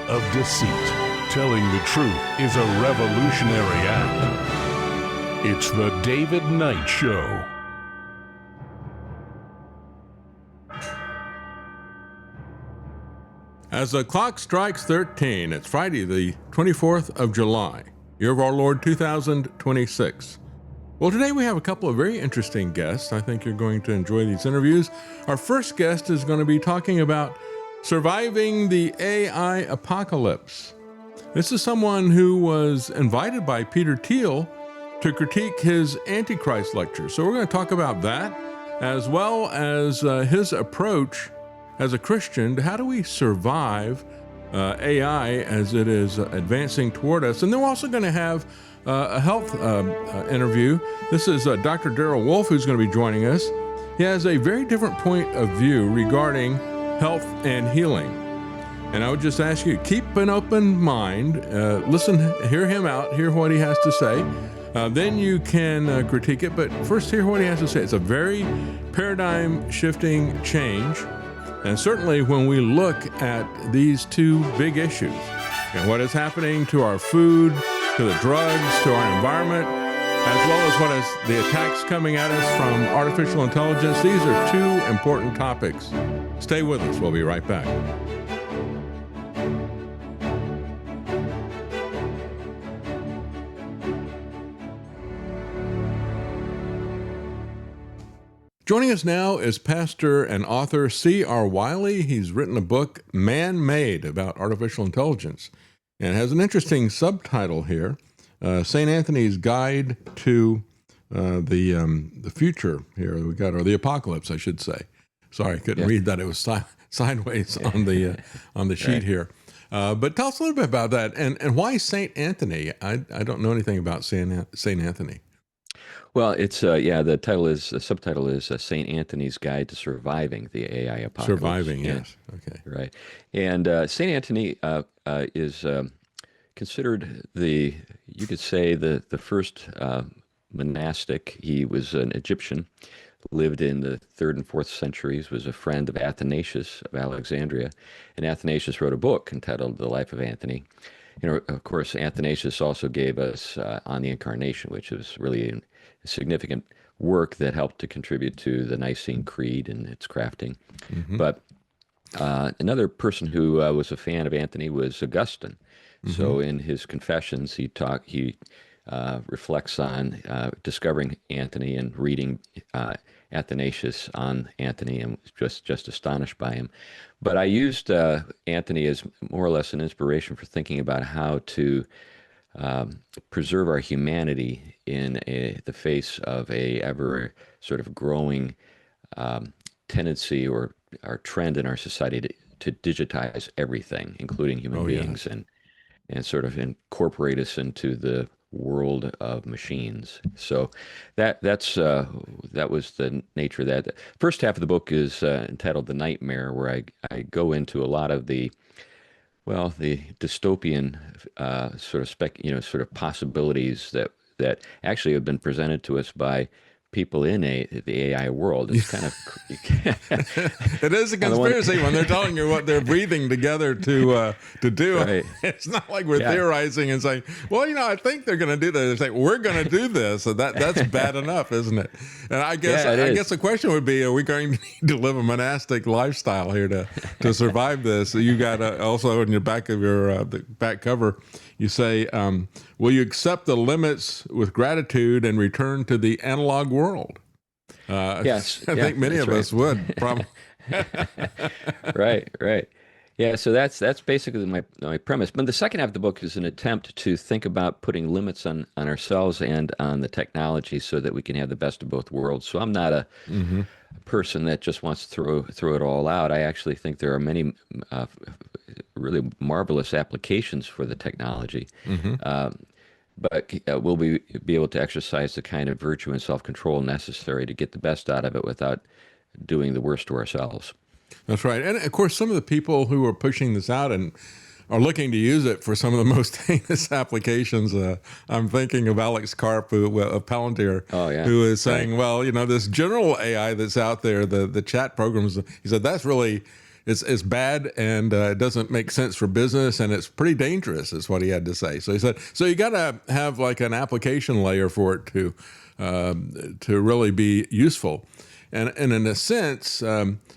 of deceit. Telling the truth is a revolutionary act. It's the David Knight Show. As the clock strikes 13, it's Friday, the 24th of July, year of our Lord 2026. Well, today we have a couple of very interesting guests. I think you're going to enjoy these interviews. Our first guest is going to be talking about surviving the AI apocalypse. This is someone who was invited by Peter Thiel to critique his antichrist lecture. So we're going to talk about that, as well as his approach as a Christian to how do we survive AI as it is advancing toward us. And then we're also going to have a health interview. This is Dr. Darrell Wolfe who's going to be joining us. He has a very different point of view regarding health and healing. And I would just ask you, keep an open mind, listen, hear him out, hear what he has to say. Then you can critique it, but first hear what he has to say. It's a very paradigm-shifting change. And certainly when we look at these two big issues, and what is happening to our food, to the drugs, to our environment, as well as what is the attacks coming at us from artificial intelligence, these are two important topics. Stay with us. We'll be right back. Joining us now is pastor and author C.R. Wiley. He's written a book, Man-Made, about artificial intelligence, and has an interesting subtitle here, St. Anthony's Guide to the Future here we got, or the Apocalypse, I should say. Sorry, I couldn't read that. It was sideways on the sheet here. But tell us a little bit about that, and why St. Anthony? I don't know anything about St. Anthony. Well, it's the subtitle is St. Anthony's Guide to Surviving the AI Apocalypse. Surviving, yes. Okay. Right. And St. Anthony is considered you could say the first monastic. He was an Egyptian, lived in the 3rd and 4th centuries, was a friend of Athanasius of Alexandria, and Athanasius wrote a book entitled The Life of Anthony. You know, of course, Athanasius also gave us On the Incarnation, which was really a significant work that helped to contribute to the Nicene Creed and its crafting. Mm-hmm. But another person who was a fan of Anthony was Augustine. Mm-hmm. So in his Confessions, he reflects on discovering Anthony and reading Athanasius on Anthony, and was just astonished by him. But I used Anthony as more or less an inspiration for thinking about how to preserve our humanity in the face of a ever sort of growing tendency or our trend in our society to digitize everything, including human beings, and sort of incorporate us into the world of machines. So that was the nature of that. The first half of the book is entitled The Nightmare, where I go into a lot of the dystopian sort of possibilities that actually have been presented to us by people in the AI world. It's kind of it is a conspiracy when they're telling you what they're breathing together to do. Right. It's not like we're theorizing and saying, well, I think they're going to do that. They're saying we're going to do this, so that's bad enough, isn't it? And I guess the question would be: are we going to need to live a monastic lifestyle here to survive this? So you got also in your back of your the back cover, you say, will you accept the limits with gratitude and return to the analog world? Yes. I think many of us would. Probably. Right. Yeah, so that's basically my premise. But the second half of the book is an attempt to think about putting limits on ourselves and on the technology so that we can have the best of both worlds. So I'm not a person that just wants to throw it all out. I actually think there are many really marvelous applications for the technology. But will we be able to exercise the kind of virtue and self-control necessary to get the best out of it without doing the worst to ourselves? That's right. And of course, some of the people who are pushing this out and are looking to use it for some of the most heinous applications. I'm thinking of Alex Karp of Palantir, who is saying, well, this general AI that's out there, the chat programs, he said, that's really it's bad, and it doesn't make sense for business, and it's pretty dangerous, is what he had to say. So he said, so you got to have like an application layer for it to really be useful. And in a sense,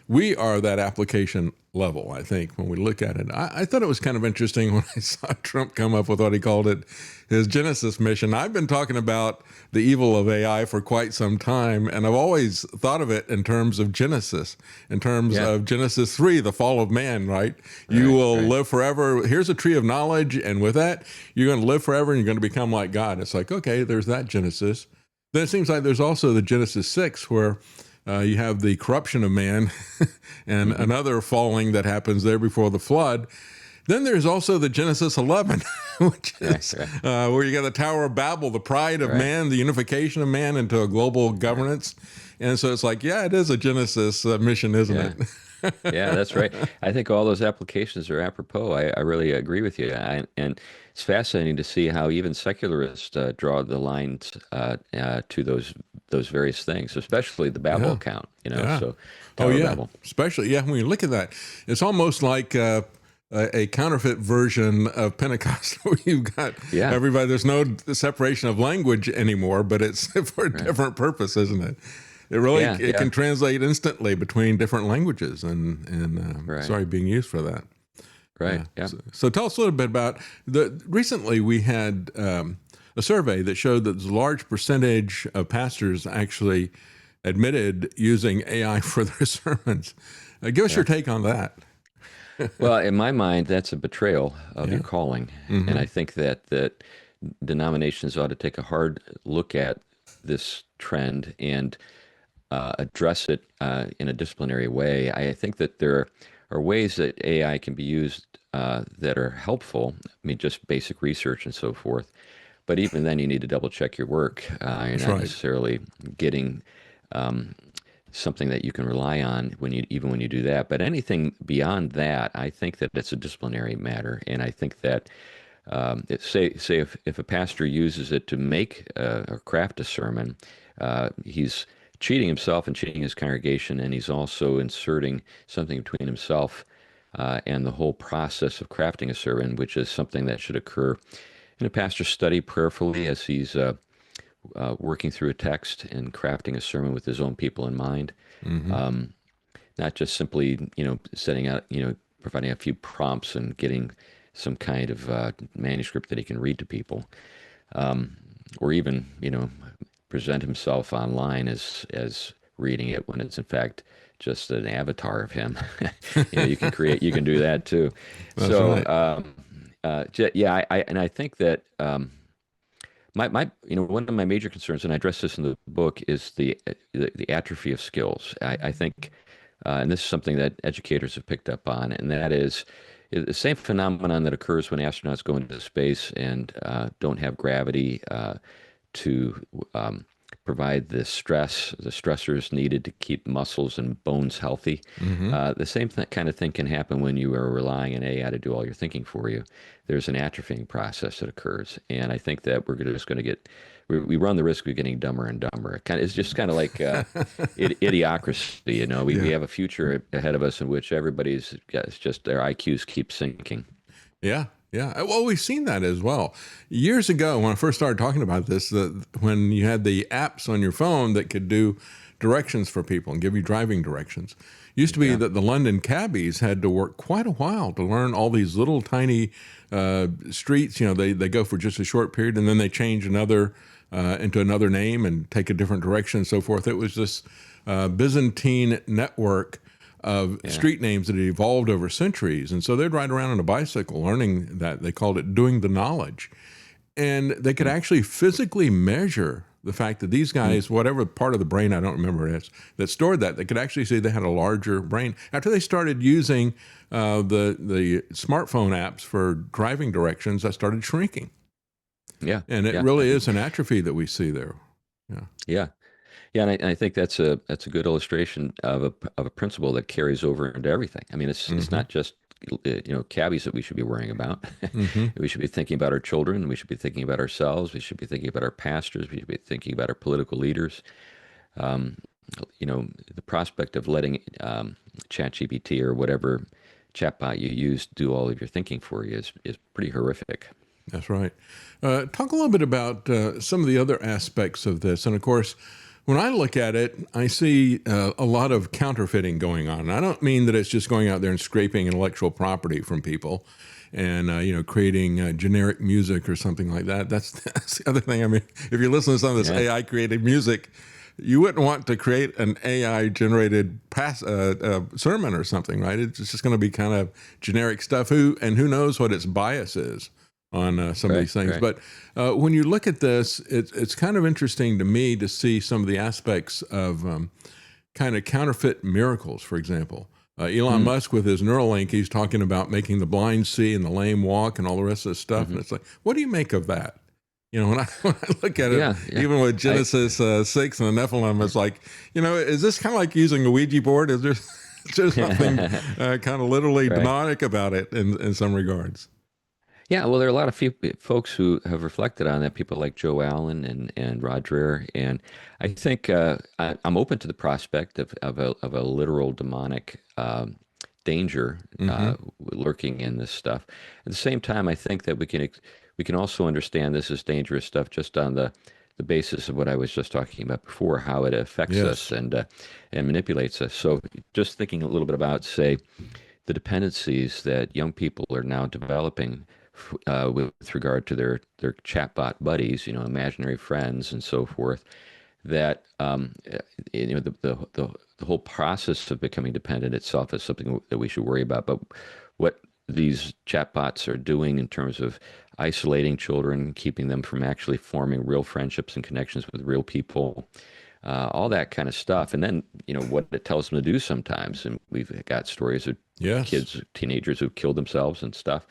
we are that application level, I think, when we look at it. I thought it was kind of interesting when I saw Trump come up with what he called it, his Genesis mission. I've been talking about the evil of AI for quite some time, and I've always thought of it in terms of Genesis, in terms of Genesis 3, the fall of man, right? You will live forever. Here's a tree of knowledge, and with that, you're going to live forever, and you're going to become like God. It's like, okay, there's that Genesis. Then it seems like there's also the Genesis 6, where you have the corruption of man and another falling that happens there before the flood. Then there's also the Genesis 11, which is where you got the Tower of Babel, the pride of man, the unification of man into a global governance. And so it's like, yeah, it is a Genesis mission, isn't it? Yeah, that's right. I think all those applications are apropos. I really agree with you. And it's fascinating to see how even secularists draw the lines to those various things, especially the Babel account. So Tower of Babel. Especially, when you look at that, it's almost like a counterfeit version of Pentecost, where you've got everybody. There's no separation of language anymore, but it's for a different purpose, isn't it? It really it can translate instantly between different languages and being used for that. Right. Yeah. So tell us a little bit about recently we had a survey that showed that there's a large percentage of pastors actually admitted using AI for their sermons. Give us your take on that. Well, in my mind, that's a betrayal of your calling. And I think that denominations ought to take a hard look at this trend and address it in a disciplinary way. I think that there are ways that AI can be used that are helpful. I mean, just basic research and so forth. But even then, you need to double check your work. You're not necessarily getting something that you can rely on when you do that. But anything beyond that, I think that it's a disciplinary matter. And I think that if a pastor uses it to make or craft a sermon, he's cheating himself and cheating his congregation, and he's also inserting something between himself and the whole process of crafting a sermon, which is something that should occur in a pastor's study prayerfully as he's working through a text and crafting a sermon with his own people in mind. Not just simply, setting out, providing a few prompts and getting some kind of manuscript that he can read to people, or even, present himself online as reading it when it's in fact just an avatar of him. You can do that too. That's right. I think that one of my major concerns, and I address this in the book, is the atrophy of skills. I think, and this is something that educators have picked up on, and that is the same phenomenon that occurs when astronauts go into space and don't have gravity to provide the stressors needed to keep muscles and bones healthy. The same kind of thing can happen when you are relying on AI to do all your thinking for you. There's an atrophying process that occurs, and I think that we run the risk of getting dumber and dumber. It's just kind of like idiocracy. We have a future ahead of us in which everybody's just their IQs keep sinking. Yeah. Well, we've seen that as well. Years ago, when I first started talking about this, when you had the apps on your phone that could do directions for people and give you driving directions, it used to be that the London cabbies had to work quite a while to learn all these little tiny streets. They go for just a short period, and then they change into another name and take a different direction and so forth. It was this Byzantine network of street names that had evolved over centuries. And so they'd ride around on a bicycle learning that. They called it doing the knowledge. And they could actually physically measure the fact that these guys, whatever part of the brain, I don't remember it is, that stored that, they could actually see they had a larger brain. After they started using the smartphone apps for driving directions, that started shrinking. Yeah. And it really is an atrophy that we see there. Yeah. Yeah, and I think that's a good illustration of a principle that carries over into everything. I mean, it's not just cabbies that we should be worrying about. We should be thinking about our children. We should be thinking about ourselves. We should be thinking about our pastors. We should be thinking about our political leaders. the prospect of letting ChatGPT or whatever chatbot you use do all of your thinking for you is pretty horrific. That's right. Talk a little bit about some of the other aspects of this. And of course, when I look at it, I see a lot of counterfeiting going on. And I don't mean that it's just going out there and scraping intellectual property from people and, creating generic music or something like that. That's the other thing. I mean, if you listen to some of this AI created music, you wouldn't want to create an AI generated sermon or something, right? It's just going to be kind of generic stuff. Who knows what its bias is on some of these things. Right. But when you look at this, it's kind of interesting to me to see some of the aspects of kind of counterfeit miracles, for example. Elon Musk with his Neuralink, he's talking about making the blind see and the lame walk and all the rest of this stuff. And it's like, what do you make of that? When I look at it, even with Genesis 6 and the Nephilim, it's like, is this kind of like using a Ouija board? Is there something kind of literally demonic about it in some regards? Yeah, well, there are a lot of folks who have reflected on that, people like Joe Allen and Rod Dreher. And I think I'm open to the prospect of a literal demonic danger lurking in this stuff. At the same time, I think that we can also understand this is dangerous stuff just on the basis of what I was just talking about before, how it affects us and manipulates us. So just thinking a little bit about, say, the dependencies that young people are now developing with regard to their chatbot buddies, imaginary friends and so forth, that the whole process of becoming dependent itself is something that we should worry about. But what these chatbots are doing in terms of isolating children, keeping them from actually forming real friendships and connections with real people, all that kind of stuff. And then, what it tells them to do sometimes. And we've got stories of kids, teenagers who've killed themselves and stuff.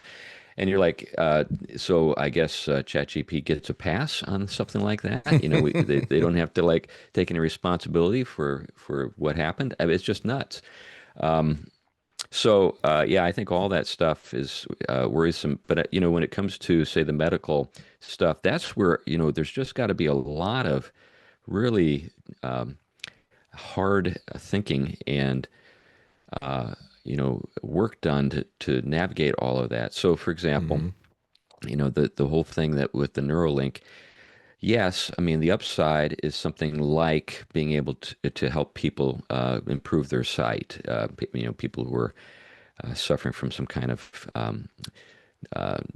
And you're like, so I guess ChatGPT gets a pass on something like that. They don't have to take any responsibility for what happened. I mean, it's just nuts. So I think all that stuff is worrisome. But when it comes to, say, the medical stuff, that's where there's just got to be a lot of really hard thinking and work done to navigate all of that. So, for example, the whole thing that with the Neuralink, yes, I mean, the upside is something like being able to help people improve their sight. People who are suffering from some kind of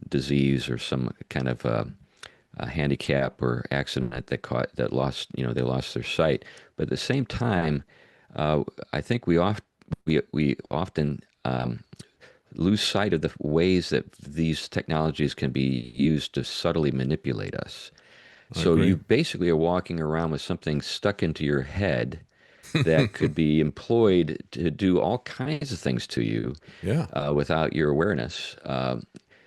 disease or some kind of a handicap or accident that lost they lost their sight. But at the same time, I think we often lose sight of the ways that these technologies can be used to subtly manipulate us. So you basically are walking around with something stuck into your head that could be employed to do all kinds of things to you without your awareness.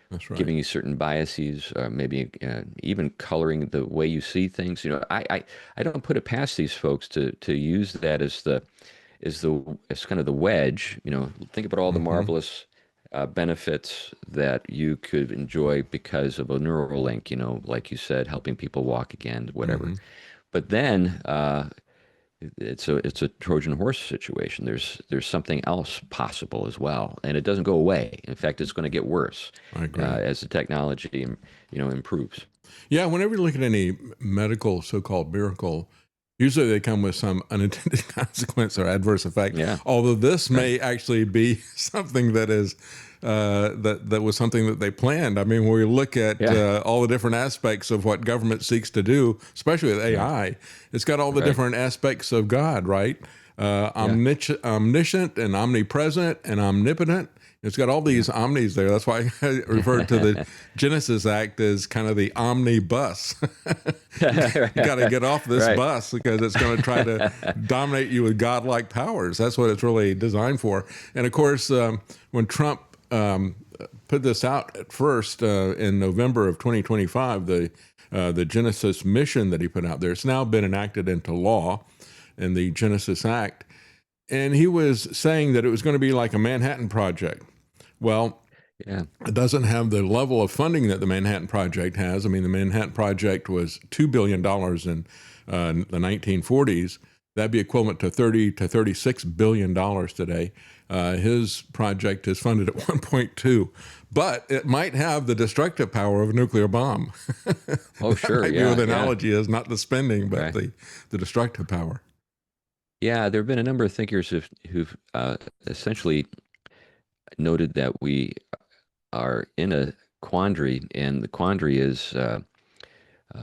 That's right. Giving you certain biases, maybe even coloring the way you see things. I don't put it past these folks to use that as kind of the wedge. Think about all the marvelous benefits that you could enjoy because of a Neuralink. Like you said, helping people walk again, whatever. But then it's a Trojan horse situation. There's something else possible as well, and it doesn't go away. In fact, it's going to get worse as the technology improves. Yeah, whenever you look at any medical so-called miracle, usually they come with some unintended consequence or adverse effect. Yeah. Although this may actually be something that is that was something that they planned. I mean, when we look at all the different aspects of what government seeks to do, especially with AI, it's got all the different aspects of God, right? Omniscient and omnipresent and omnipotent. It's got all these omnis there. That's why I referred to the Genesis Act as kind of the omnibus. You got to get off this bus because it's going to try to dominate you with godlike powers. That's what it's really designed for. And of course, when Trump put this out at first in November of 2025, the Genesis mission that he put out there, it's now been enacted into law in the Genesis Act. And he was saying that it was going to be like a Manhattan Project. Well, it doesn't have the level of funding that the Manhattan Project has. I mean, the Manhattan Project was $2 billion in the 1940s. That'd be equivalent to $30 to $36 billion today. His project is funded at 1.2, but it might have the destructive power of a nuclear bomb. Oh, sure. Might be Yeah. what the analogy is, not the spending, but Right. the destructive power. Yeah, there have been a number of thinkers who've essentially noted that we are in a quandary, and the quandary is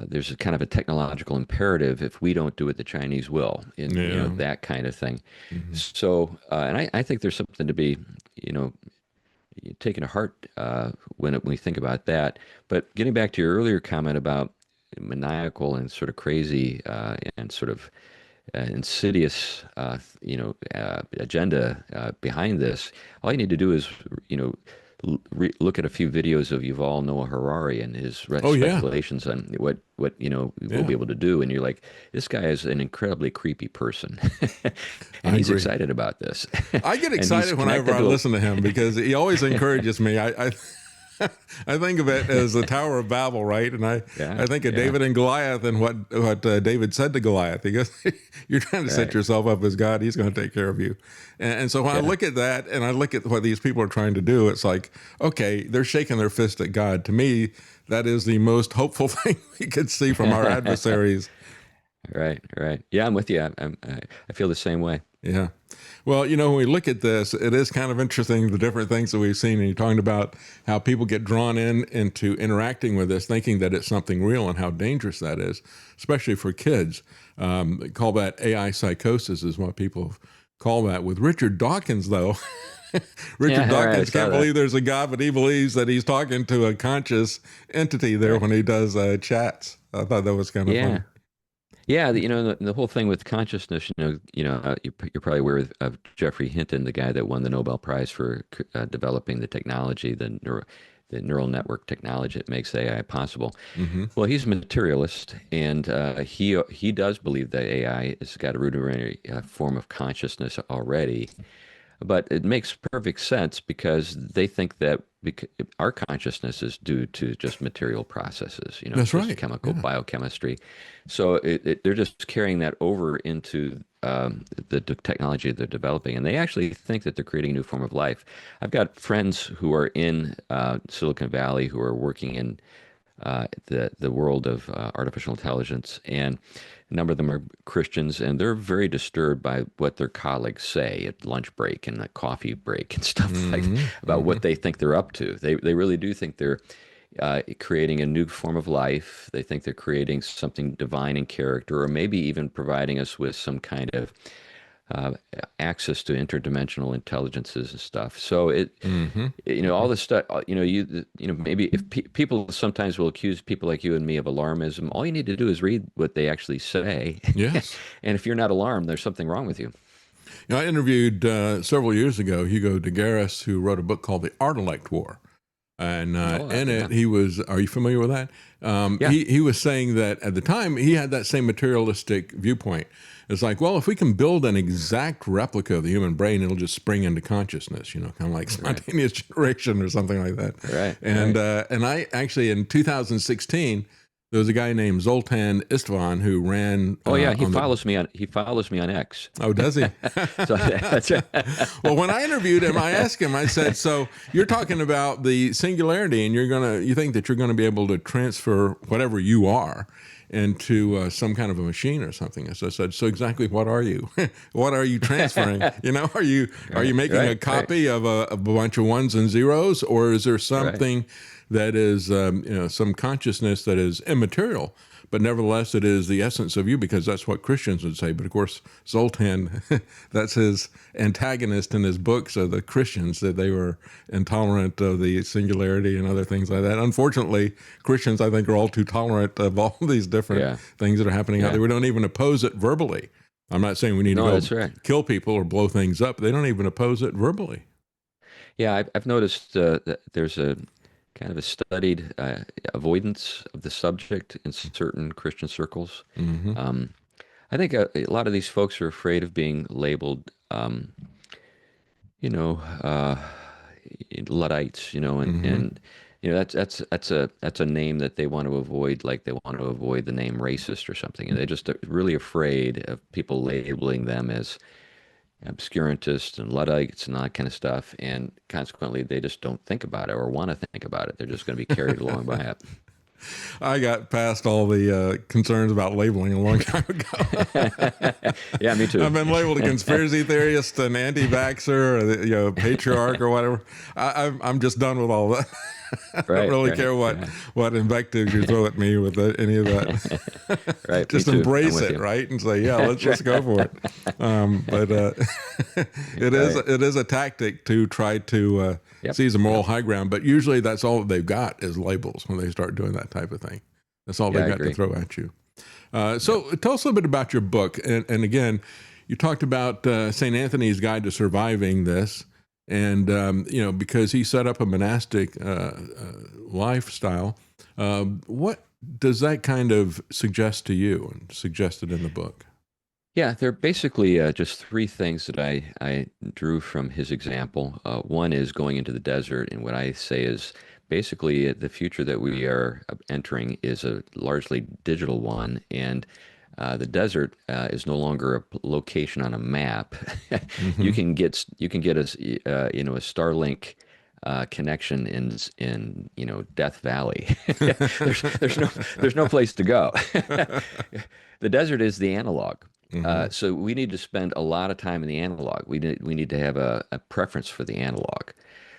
there's a kind of a technological imperative if we don't do it, the Chinese will, and Yeah. that kind of thing. Mm-hmm. So, and I think there's something to be, taken to heart when we think about that. But getting back to your earlier comment about maniacal and sort of crazy and sort of insidious, agenda behind this. All you need to do is, look at a few videos of Yuval Noah Harari and his Oh, yeah. speculations on what we'll be able to do, and you're like, this guy is an incredibly creepy person, and he's agree. excited about this. I get And he's excited whenever I connected to listen to him because he always encourages me. I think of it as the Tower of Babel, right? And I think of David and Goliath and what David said to Goliath. He goes, "You're trying to set yourself up as God. He's going to take care of you." And so when I look at that and I look at what these people are trying to do, it's like, okay, they're shaking their fist at God. To me, that is the most hopeful thing we could see from our adversaries. Right. Yeah, I'm with you. I feel the same way. Yeah. Well, when we look at this, it is kind of interesting, the different things that we've seen. And you're talking about how people get drawn into interacting with this, thinking that it's something real and how dangerous that is, especially for kids. They call that AI psychosis is what people call that. With Richard Dawkins, though, Richard Dawkins can't believe there's a God, but he believes that he's talking to a conscious entity there when he does chats. I thought that was kind of fun. Yeah, the whole thing with consciousness. You're probably aware of Jeffrey Hinton, the guy that won the Nobel Prize for developing the technology, the neural network technology that makes AI possible. Mm-hmm. Well, he's a materialist, and he does believe that AI has got a rudimentary form of consciousness already. But it makes perfect sense because they think that our consciousness is due to just material processes, That's right. Chemical biochemistry. So they're just carrying that over into the technology they're developing, and they actually think that they're creating a new form of life. I've got friends who are in Silicon Valley who are working in the world of artificial intelligence, and a number of them are Christians, and they're very disturbed by what their colleagues say at lunch break and the coffee break and stuff like that, about what they think they're up to. They really do think they're creating a new form of life. They think they're creating something divine in character, or maybe even providing us with some kind of access to interdimensional intelligences and stuff. So all this stuff, maybe if people sometimes will accuse people like you and me of alarmism, all you need to do is read what they actually say. Yes. And if you're not alarmed, there's something wrong with you. I interviewed several years ago Hugo de Garis, who wrote a book called The Art-Elect War. And in it, he was, are you familiar with that? He was saying that at the time, he had that same materialistic viewpoint. It's like, well, if we can build an exact replica of the human brain, it'll just spring into consciousness, kind of like spontaneous generation or something like that. Right. And I actually, in 2016, there was a guy named Zoltan Istvan who ran. He follows me on X. Oh, does he? So that's right. Well, when I interviewed him, I asked him. I said, "So you're talking about the singularity, and you think that you're going to be able to transfer whatever you are into some kind of a machine or something?" So I said, "So exactly what are you? What are you transferring? Are you making a copy of a bunch of ones and zeros, or is there something?" That is, some consciousness that is immaterial, but nevertheless, it is the essence of you, because that's what Christians would say. But of course, Zoltan, that's his antagonist in his books, the Christians, that they were intolerant of the singularity and other things like that. Unfortunately, Christians, I think, are all too tolerant of all these different things that are happening out there. We don't even oppose it verbally. I'm not saying we need to go kill people or blow things up. They don't even oppose it verbally. Yeah, I've noticed that there's a kind of a studied avoidance of the subject in certain Christian circles. Mm-hmm. I think a lot of these folks are afraid of being labeled, Luddites, and that's a name that they want to avoid, like they want to avoid the name racist or something, and they're just really afraid of people labeling them as obscurantists and Luddites and all that kind of stuff, and consequently, they just don't think about it or want to think about it. They're just going to be carried along by it. I got past all the concerns about labeling a long time ago. Yeah, me too. I've been labeled a conspiracy theorist, an anti-vaxxer, patriarch or whatever. I'm just done with all that. I don't really care what invectives you throw at me with any of that. Right. Just embrace it, right? And say, yeah, let's go for it. But it is a tactic to try to seize a moral high ground. But usually that's all that they've got is labels when they start doing that type of thing. That's all they've got to throw at you. So tell us a little bit about your book. And again, you talked about St. Anthony's Guide to Surviving This. And, because he set up a monastic lifestyle, what does that kind of suggest to you and suggested in the book? Yeah, there are basically just three things that I drew from his example. One is going into the desert, and what I say is basically the future that we are entering is a largely digital one, and the desert is no longer a location on a map. Mm-hmm. You can get a Starlink connection in Death Valley. there's no place to go. The desert is the analog. Mm-hmm. So we need to spend a lot of time in the analog. We need to have a preference for the analog.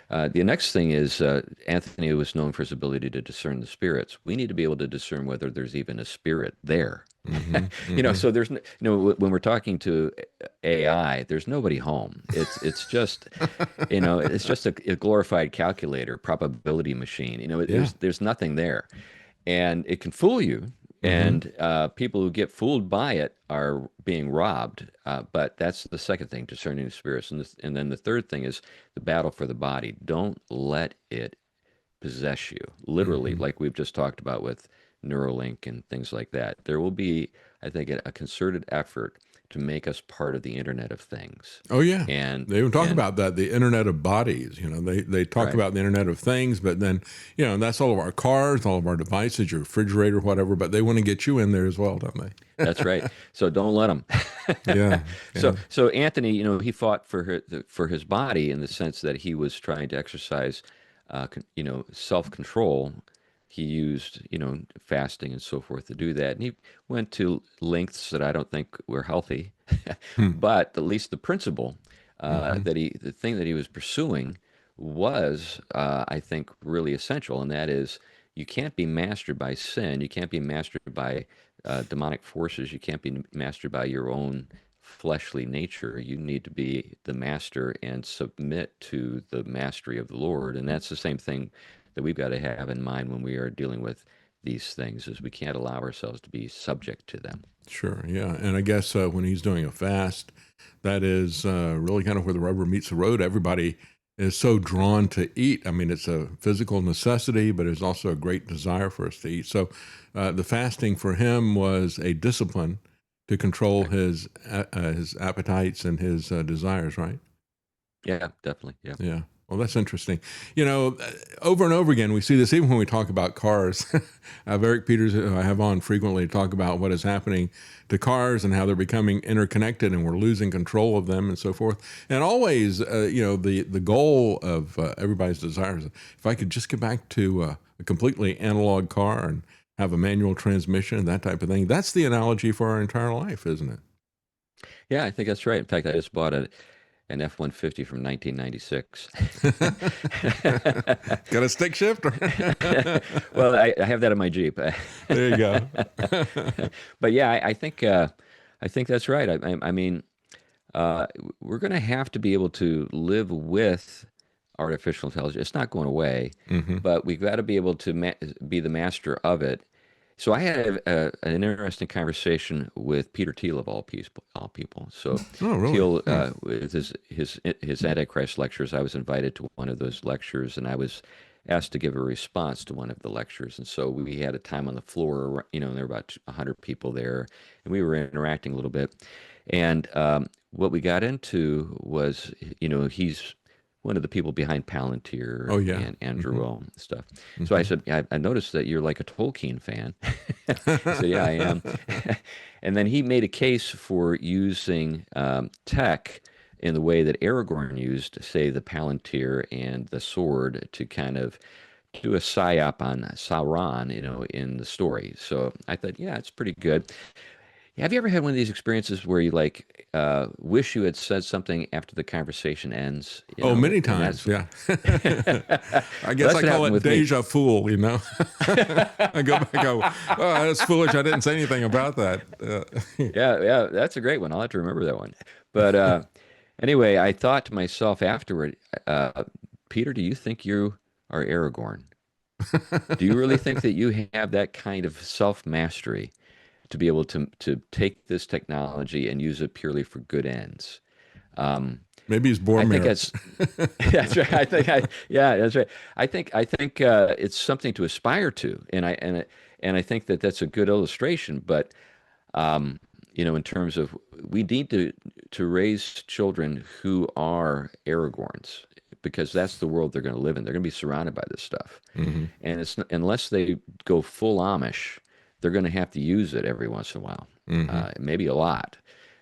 The next thing is Anthony was known for his ability to discern the spirits. We need to be able to discern whether there's even a spirit there. Mm-hmm, mm-hmm. So there's when we're talking to AI, there's nobody home. It's just it's just a glorified calculator, probability machine. There's nothing there, and it can fool you. And people who get fooled by it are being robbed. But that's the second thing, discerning the spirits. And then the third thing is the battle for the body. Don't let it possess you, literally, like we've just talked about with Neuralink and things like that. There will be, I think, a concerted effort to make us part of the Internet of Things. Oh, yeah. And they even talk about that, the Internet of Bodies. They talk about the Internet of Things, but then, that's all of our cars, all of our devices, your refrigerator, whatever, but they want to get you in there as well, don't they? That's right. So don't let them. Yeah. So Anthony, he fought for his body in the sense that he was trying to exercise, self-control. He used, fasting and so forth to do that. And he went to lengths that I don't think were healthy. But at least the principle the thing that he was pursuing was, I think, really essential. And that is, you can't be mastered by sin. You can't be mastered by demonic forces. You can't be mastered by your own fleshly nature. You need to be the master and submit to the mastery of the Lord. And that's the same thing that we've got to have in mind when we are dealing with these things, is we can't allow ourselves to be subject to them. Sure, yeah. And I guess when he's doing a fast, that is really kind of where the rubber meets the road. Everybody is so drawn to eat. I mean, it's a physical necessity, but it's also a great desire for us to eat. So the fasting for him was a discipline to control his appetites and his desires, right? Yeah, definitely. Yeah. Well, that's interesting. Over and over again, we see this even when we talk about cars. I have Eric Peters, who I have on frequently, to talk about what is happening to cars and how they're becoming interconnected and we're losing control of them and so forth. And always, the goal of everybody's desire is, if I could just get back to a completely analog car and have a manual transmission, that type of thing. That's the analogy for our entire life, isn't it? Yeah, I think that's right. In fact, I just bought an F-150 from 1996. Got a stick shift? Well, I have that in my Jeep. There you go. But yeah, I think that's right. I mean, we're going to have to be able to live with artificial intelligence. It's not going away, but we've got to be able to be the master of it. So I had an interesting conversation with Peter Thiel, of all people. So really? Thiel, with his Antichrist lectures, I was invited to one of those lectures, and I was asked to give a response to one of the lectures. And so we had a time on the floor, and there were about 100 people there, and we were interacting a little bit. And what we got into was, he's one of the people behind Palantir Oh, yeah. and Andrew and stuff. So I said, I noticed that you're like a Tolkien fan. He said, yeah, I am. And then he made a case for using tech in the way that Aragorn used, say, the Palantir and the sword to kind of do a psyop on Sauron, in the story. So I thought, yeah, it's pretty good. Have you ever had one of these experiences where you wish you had said something after the conversation ends? Oh, many times, yeah. I guess I call it deja vu, I go back and go, oh, that's foolish. I didn't say anything about that. Yeah, that's a great one. I'll have to remember that one. But anyway, I thought to myself afterward, Peter, do you think you are Aragorn? Do you really think that you have that kind of self-mastery to be able to take this technology and use it purely for good ends? Maybe he's Boromir. I think that's right. That's right. I think it's something to aspire to, and I think that that's a good illustration. But in terms of, we need to raise children who are Aragorns, because that's the world they're going to live in. They're going to be surrounded by this stuff, and it's unless they go full Amish, they're going to have to use it every once in a while, maybe a lot,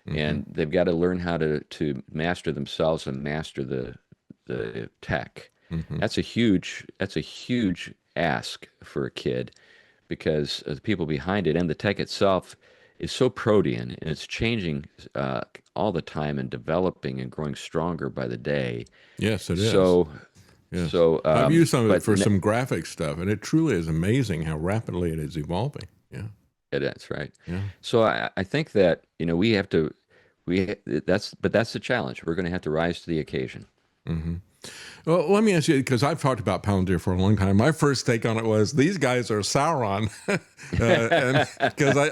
and they've got to learn how to master themselves and master the tech. That's a huge ask for a kid, because the people behind it and the tech itself is so protean, and it's changing all the time and developing and growing stronger by the day. Yes, it is. Yes. So I've used some of it for some graphic stuff, and it truly is amazing how rapidly it is evolving. Yeah, it is, right? Yeah. So I think that that's the challenge. We're going to have to rise to the occasion. Well, let me ask you, because I've talked about Palantir for a long time. My first take on it was, these guys are Sauron, and because I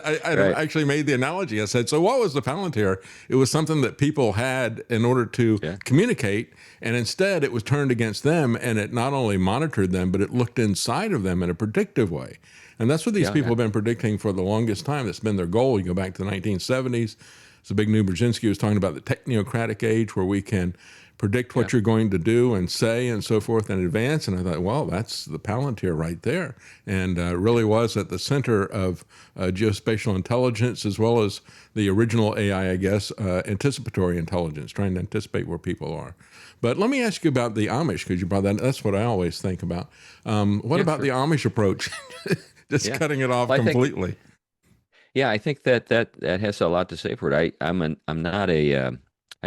actually made the analogy. I said, so what was the Palantir? It was something that people had in order to communicate, and instead it was turned against them, and it not only monitored them, but it looked inside of them in a predictive way. And that's what these people have been predicting for the longest time. That's been their goal. You go back to the 1970s. Zbigniew Brzezinski was talking about the technocratic age, where we can predict what you're going to do and say and so forth in advance. And I thought, well, that's the Palantir right there. And really was at the center of geospatial intelligence, as well as the original AI, I guess, anticipatory intelligence, trying to anticipate where people are. But let me ask you about the Amish, because you brought that. That's what I always think about. What about the Amish approach? Just cutting it off completely. I think that has a lot to say for it. I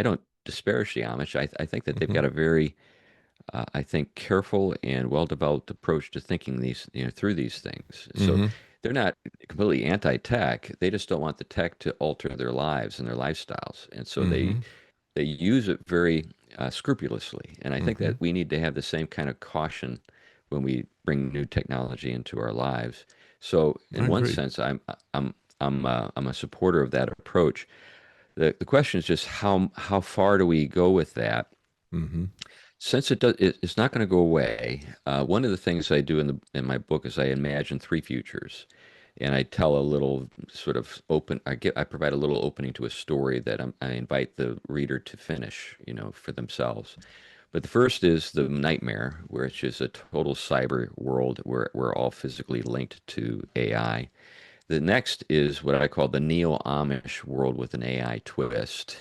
don't disparage the Amish. I think that they've got a very, I think, careful and well-developed approach to thinking through these things. So they're not completely anti-tech. They just don't want the tech to alter their lives and their lifestyles, and so they use it very scrupulously. And I think that we need to have the same kind of caution when we bring new technology into our lives. So in one sense, I'm a supporter of that approach. The question is just how far do we go with that? Since it's not going to go away. One of the things I do in my book is I imagine three futures, and I tell a little sort of I provide a little opening to a story that I invite the reader to finish, for themselves. But the first is the nightmare, where it's just a total cyber world where we're all physically linked to AI. The next is what I call the neo-Amish world with an AI twist.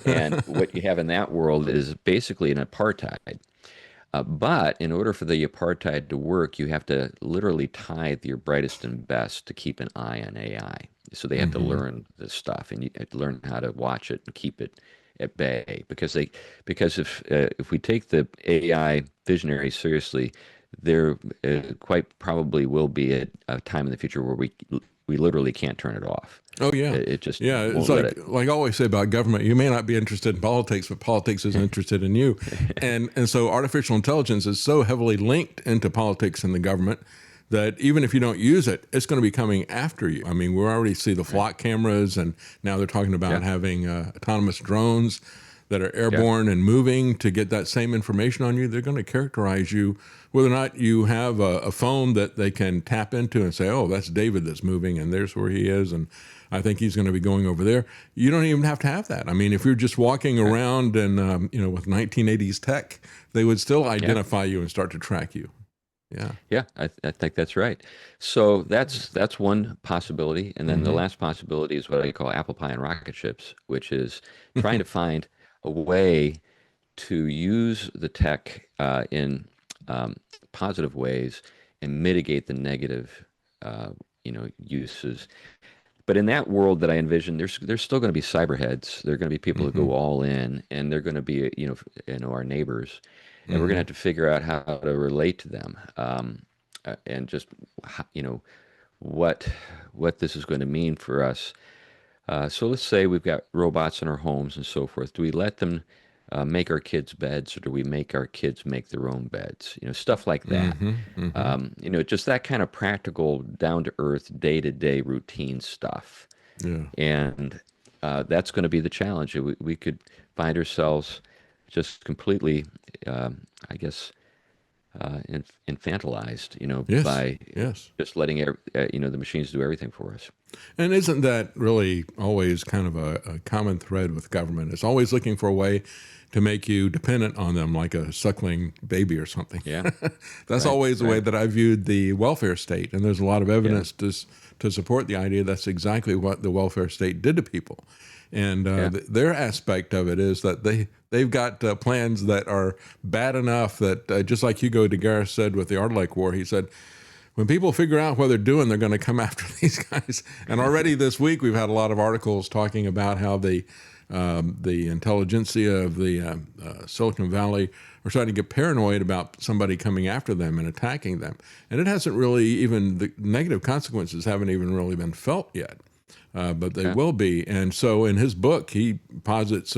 And what you have in that world is basically an apartheid. But in order for the apartheid to work, you have to literally tithe your brightest and best to keep an eye on AI. So they have to learn this stuff, and you have to learn how to watch it and keep it at bay. Because if we take the AI visionary seriously, there quite probably will be a time in the future where we literally can't turn it off. Oh yeah, it just it's like I always say about government. You may not be interested in politics, but politics is interested in you, and so artificial intelligence is so heavily linked into politics and the government that even if you don't use it, it's going to be coming after you. I mean, we already see the flock cameras, and now they're talking about having autonomous drones that are airborne and moving to get that same information on you. They're going to characterize you, whether or not you have a phone that they can tap into and say, oh, that's David that's moving, and there's where he is, and I think he's going to be going over there. You don't even have to have that. I mean, if you're just walking around and, with 1980s tech, they would still identify you and start to track you. Yeah, I think that's right. So that's one possibility, and then the last possibility is what I call apple pie and rocket ships, which is trying to find a way to use the tech in positive ways and mitigate the negative, uses. But in that world that I envision, there's still going to be cyberheads. There are going to be people who go all in, and they're going to be our neighbors, and we're going to have to figure out how to relate to them, and just what this is going to mean for us. So let's say we've got robots in our homes and so forth. Do we let them make our kids' beds, or do we make our kids make their own beds? Stuff like that. Just that kind of practical, down-to-earth, day-to-day routine stuff. Yeah. And that's going to be the challenge. We could find ourselves just completely, infantilized, by just letting the machines do everything for us. And isn't that really always kind of a common thread with government? It's always looking for a way to make you dependent on them, like a suckling baby or something. Yeah, that's always the way that I viewed the welfare state, and there's a lot of evidence to support the idea that's exactly what the welfare state did to people. And their aspect of it is that they've got plans that are bad enough that, just like Hugo de Garis said with the Ardlake War, he said, when people figure out what they're doing, they're going to come after these guys. And already this week, we've had a lot of articles talking about how the intelligentsia of the Silicon Valley are starting to get paranoid about somebody coming after them and attacking them. And it hasn't really even, the negative consequences haven't even really been felt yet. But they will be. And so in his book, he posits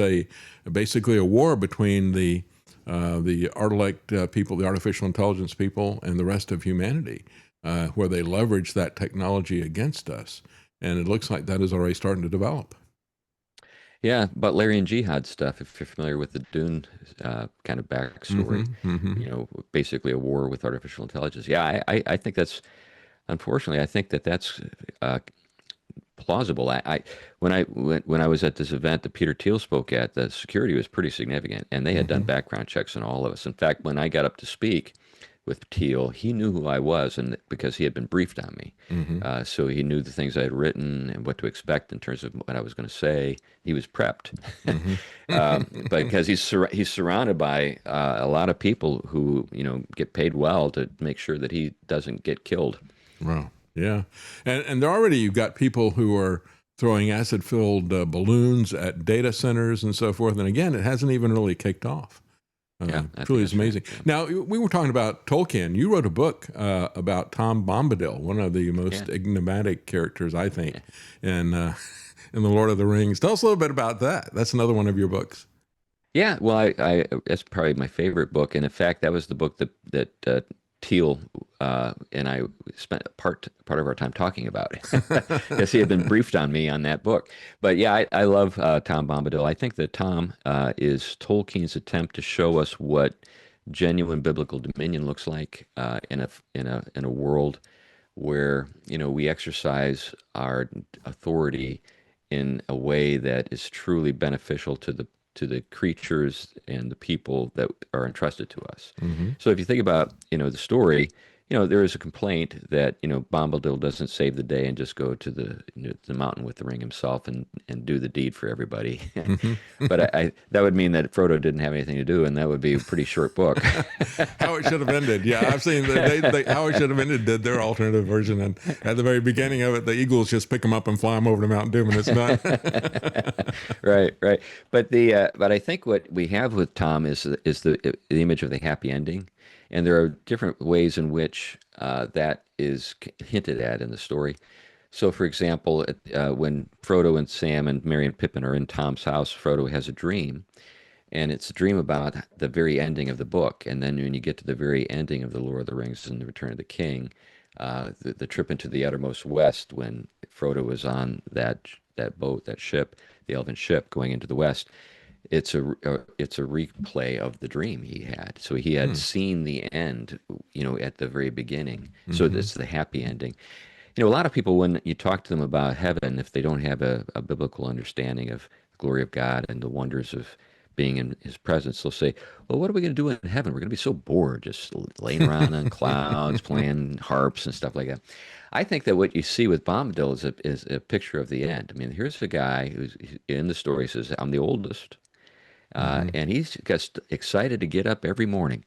basically a war between the Ardlake people, the artificial intelligence people, and the rest of humanity, where they leverage that technology against us. And it looks like that is already starting to develop. Yeah, Butlerian jihad stuff, if you're familiar with the Dune kind of backstory, basically a war with artificial intelligence. Yeah, I think that's, unfortunately, I think that's plausible. When I was at this event that Peter Thiel spoke at, the security was pretty significant, and they had done background checks on all of us. In fact, when I got up to speak with Thiel, he knew who I was, and because he had been briefed on me, so he knew the things I had written and what to expect in terms of what I was going to say. He was prepped, but because he's surrounded by a lot of people who get paid well to make sure that he doesn't get killed. Wow. Yeah. And there already you've got people who are throwing acid-filled balloons at data centers and so forth. And again, it hasn't even really kicked off. It really is amazing. Right. Now, we were talking about Tolkien. You wrote a book about Tom Bombadil, one of the most enigmatic characters, I think, in The Lord of the Rings. Tell us a little bit about that. That's another one of your books. Yeah, well, I that's probably my favorite book. And in fact, that was the book that Thiel and I spent part of our time talking about it. Yes, he had been briefed on me on that book. But yeah, I love Tom Bombadil. I think that Tom is Tolkien's attempt to show us what genuine biblical dominion looks like in a world where we exercise our authority in a way that is truly beneficial to the creatures and the people that are entrusted to us. So if you think about, the story, there is a complaint that, Bombadil doesn't save the day and just go to the mountain with the ring himself and do the deed for everybody. But that would mean that Frodo didn't have anything to do, and that would be a pretty short book. How it should have ended. Yeah, I've seen how it should have ended did their alternative version. And at the very beginning of it, the eagles just pick them up and fly them over to Mount Doom, and it's done. Right. But I think what we have with Tom is the image of the happy ending. And there are different ways in which that is hinted at in the story. So, for example, when Frodo and Sam and Merry and Pippin are in Tom's house, Frodo has a dream. And it's a dream about the very ending of the book. And then when you get to the very ending of The Lord of the Rings and The Return of the King, the trip into the uttermost west, when Frodo was on that boat, that ship, the elven ship going into the west, it's a replay of the dream he had. So he had seen the end, at the very beginning. So it's the happy ending. A lot of people, when you talk to them about heaven, if they don't have a biblical understanding of the glory of God and the wonders of being in his presence, they'll say, well, what are we going to do in heaven? We're going to be so bored just laying around on clouds, playing harps and stuff like that. I think that what you see with Bombadil is a picture of the end. I mean, here's a guy who's in the story says, I'm the oldest. And he's just excited to get up every morning.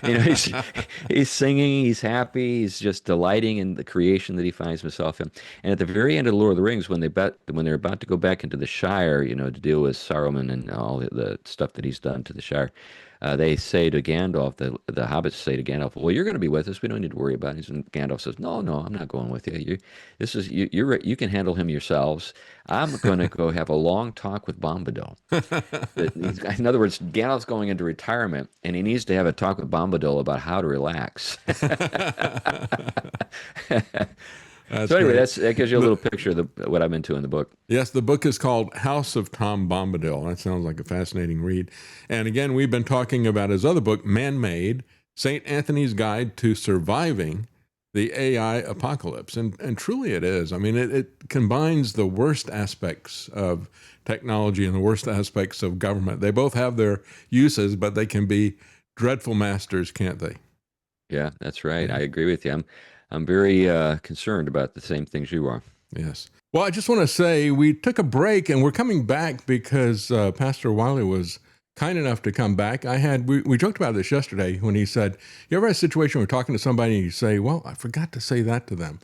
He's singing, he's happy, he's just delighting in the creation that he finds himself in. And at the very end of the Lord of the Rings, when they're about to go back into the Shire, to deal with Saruman and all the stuff that he's done to the Shire, they say to Gandalf, the hobbits say to Gandalf, well, you're going to be with us. We don't need to worry about it. And Gandalf says, no, I'm not going with you. You can handle him yourselves. I'm going to go have a long talk with Bombadil. In other words, Gandalf's going into retirement, and he needs to have a talk with Bombadil about how to relax. So anyway, that gives you a little picture of what I'm into in the book. Yes, the book is called House of Tom Bombadil. That sounds like a fascinating read. And again, we've been talking about his other book, Man-Made, St. Anthony's Guide to Surviving the AI Apocalypse. And truly it is. I mean, it combines the worst aspects of technology and the worst aspects of government. They both have their uses, but they can be dreadful masters, can't they? Yeah, that's right. I agree with you. I'm very concerned about the same things you are. Yes. Well, I just want to say we took a break and we're coming back because Pastor Wiley was kind enough to come back. We joked about this yesterday when he said, you ever had a situation where you're talking to somebody and you say, well, I forgot to say that to them.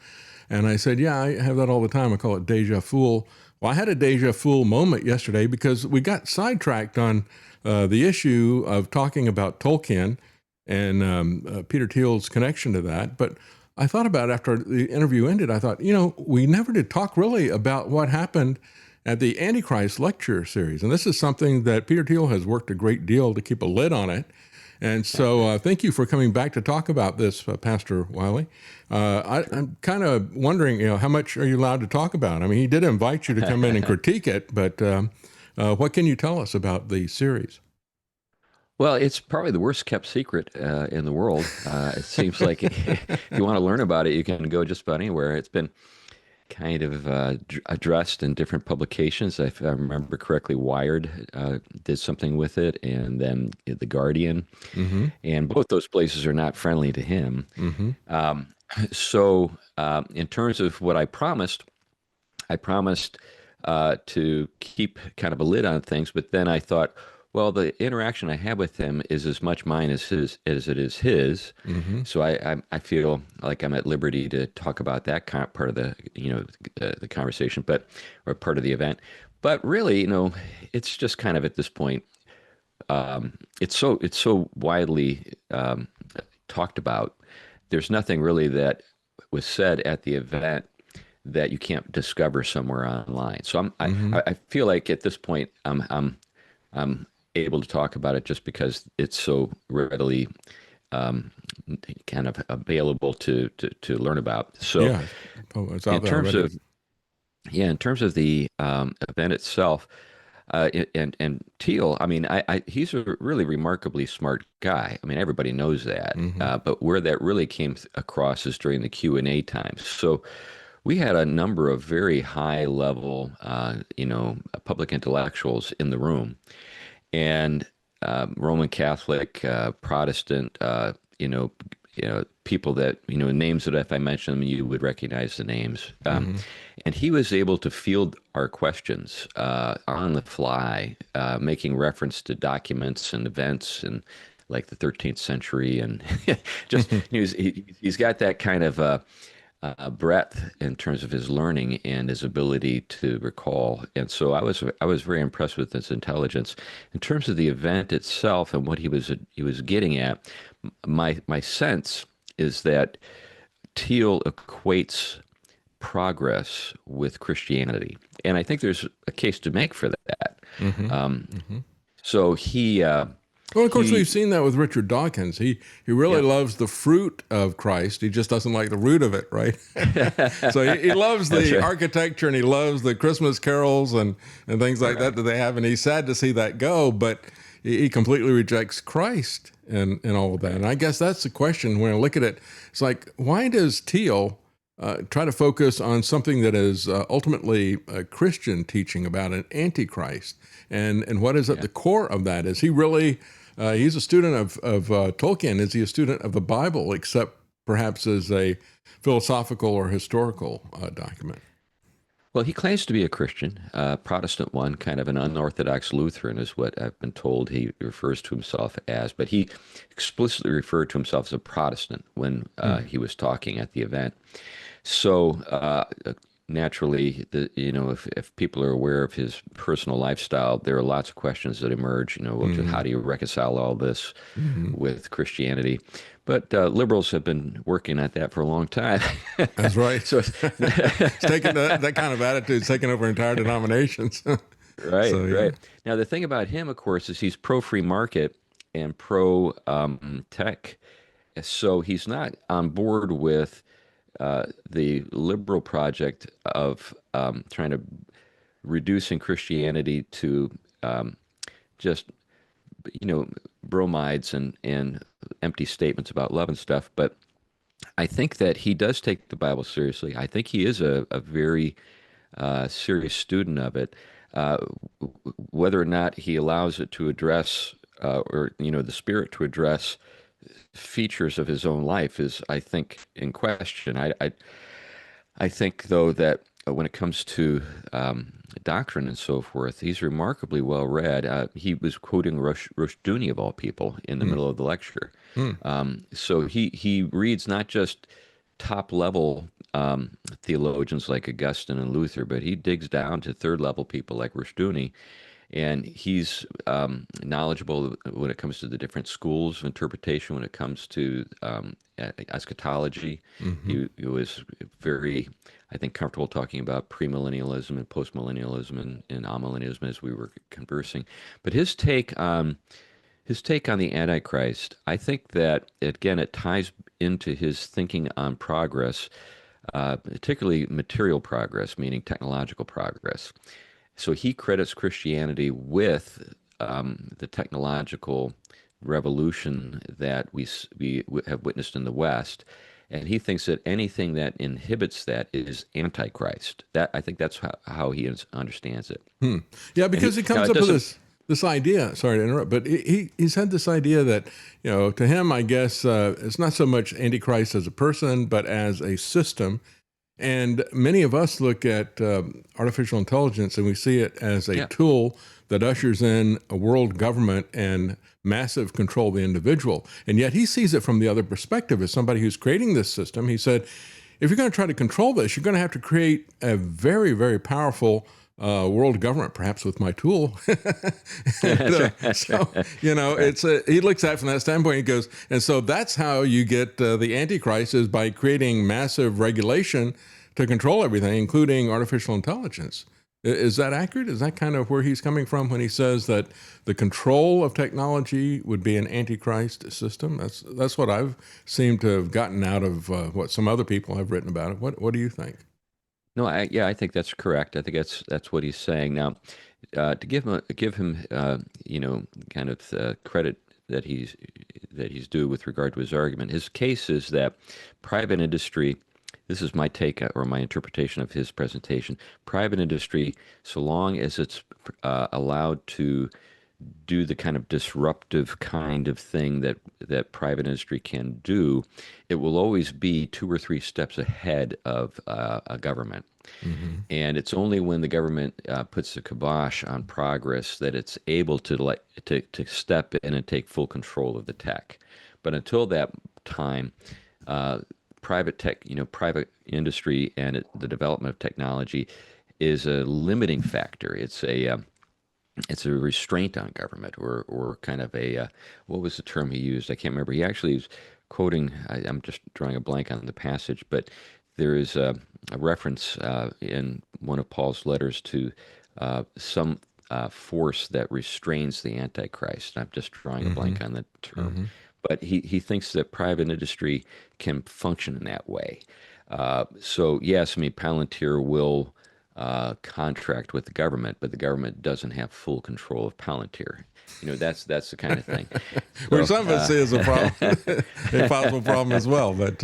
And I said, yeah, I have that all the time. I call it deja vu. Well, I had a deja vu moment yesterday because we got sidetracked on the issue of talking about Tolkien and Peter Thiel's connection to that. But I thought about it after the interview ended. I thought, we never did talk really about what happened at the Antichrist lecture series. And this is something that Peter Thiel has worked a great deal to keep a lid on it. And so thank you for coming back to talk about this, Pastor Wiley. I'm kind of wondering, how much are you allowed to talk about? I mean, he did invite you to come in and critique it, but what can you tell us about the series? Well, it's probably the worst kept secret in the world. It seems like if you want to learn about it, you can go just about anywhere. It's been kind of addressed in different publications. If I remember correctly, Wired did something with it, and then The Guardian. Mm-hmm. And both those places are not friendly to him. Mm-hmm. So in terms of what I promised to keep kind of a lid on things, but then I thought, well, the interaction I have with him is as much mine as it is his. Mm-hmm. So I feel like I'm at liberty to talk about that part of the conversation, or part of the event. But really, it's just kind of at this point, it's so widely talked about. There's nothing really that was said at the event that you can't discover somewhere online. So I feel like at this point I'm able to talk about it just because it's so readily kind of available to learn about. So yeah. It's out in terms of the event itself, and Thiel, I mean, he's a really remarkably smart guy. I mean, everybody knows that. Mm-hmm. But where that really came across is during the Q&A times. So we had a number of very high level, public intellectuals in the room. And Roman Catholic, Protestant, people that, names that if I mention them, you would recognize the names. And he was able to field our questions on the fly, making reference to documents and events and like the 13th century. And just, he's got that kind of breadth in terms of his learning and his ability to recall. And so I was very impressed with his intelligence. In terms of the event itself and what he was getting at, my sense is that Thiel equates progress with Christianity. And I think there's a case to make for that. Mm-hmm. So he Well, of course, we've seen that with Richard Dawkins. He really loves the fruit of Christ. He just doesn't like the root of it, right? So he loves the architecture, and he loves the Christmas carols and things like that they have. And he's sad to see that go, but he completely rejects Christ and all of that. And I guess that's the question when I look at it. It's like, why does Thiel try to focus on something that is ultimately a Christian teaching about an antichrist? And what is at the core of that? Is he really... he's a student of Tolkien. Is he a student of the Bible, except perhaps as a philosophical or historical document? Well, he claims to be a Christian, Protestant one, kind of an unorthodox Lutheran is what I've been told he refers to himself as. But he explicitly referred to himself as a Protestant when he was talking at the event. So naturally, if people are aware of his personal lifestyle, there are lots of questions that emerge. How do you reconcile all this with Christianity? But liberals have been working at that for a long time. That's right. So it's taken that kind of attitude, taking over entire denominations. Right, right. Now, the thing about him, of course, is he's pro-free market and pro-tech. So he's not on board with the liberal project of trying to reducing Christianity to just, bromides and empty statements about love and stuff. But I think that he does take the Bible seriously. I think he is a very serious student of it. Whether or not he allows it to address, the Spirit to address features of his own life is, I think, in question. I think, though, that when it comes to doctrine and so forth, he's remarkably well read. He was quoting Rushduni, of all people, in the middle of the lecture. So he reads not just top-level theologians like Augustine and Luther, but he digs down to third-level people like Rushduni. And he's knowledgeable when it comes to the different schools of interpretation, when it comes to eschatology. He was very, I think, comfortable talking about premillennialism and postmillennialism and amillennialism as we were conversing. But his take on the Antichrist, I think that, again, it ties into his thinking on progress, particularly material progress, meaning technological progress. So he credits Christianity with the technological revolution that we have witnessed in the West, and he thinks that anything that inhibits that is antichrist. I think that's how he understands it. Yeah, because he comes up with this idea. Sorry to interrupt, but he's had this idea that to him, I guess, it's not so much antichrist as a person, but as a system. And many of us look at artificial intelligence and we see it as a tool that ushers in a world government and massive control of the individual. And yet he sees it from the other perspective as somebody who's creating this system. He said, if you're going to try to control this, you're going to have to create a very, very powerful world government, perhaps with my tool. So, he looks at it from that standpoint. He goes, and so that's how you get the Antichrist, is by creating massive regulation to control everything, including artificial intelligence. Is that accurate? Is that kind of where he's coming from when he says that the control of technology would be an Antichrist system? That's what I've seemed to have gotten out of what some other people have written about it. What do you think? No, I think that's correct. I think that's what he's saying. Now, to give him kind of credit that he's due with regard to his argument. His case is that private industry. This is my take or my interpretation of his presentation. Private industry, so long as it's allowed to do the kind of disruptive kind of thing that private industry can do, it will always be 2 or 3 steps ahead of a government. And it's only when the government puts the kibosh on progress that it's able to step in and take full control of the tech. But until that time, private industry and the development of technology is a limiting factor. It's a restraint on government, or kind of what was the term he used? I can't remember. He actually was quoting, I'm just drawing a blank on the passage, but there is a reference in one of Paul's letters to some force that restrains the antichrist. I'm just drawing a blank on the term. But he thinks that private industry can function in that way. So yes, I mean, Palantir will contract with the government, but the government doesn't have full control of Palantir. That's the kind of thing. Which some of us see as a problem, a possible problem as well. But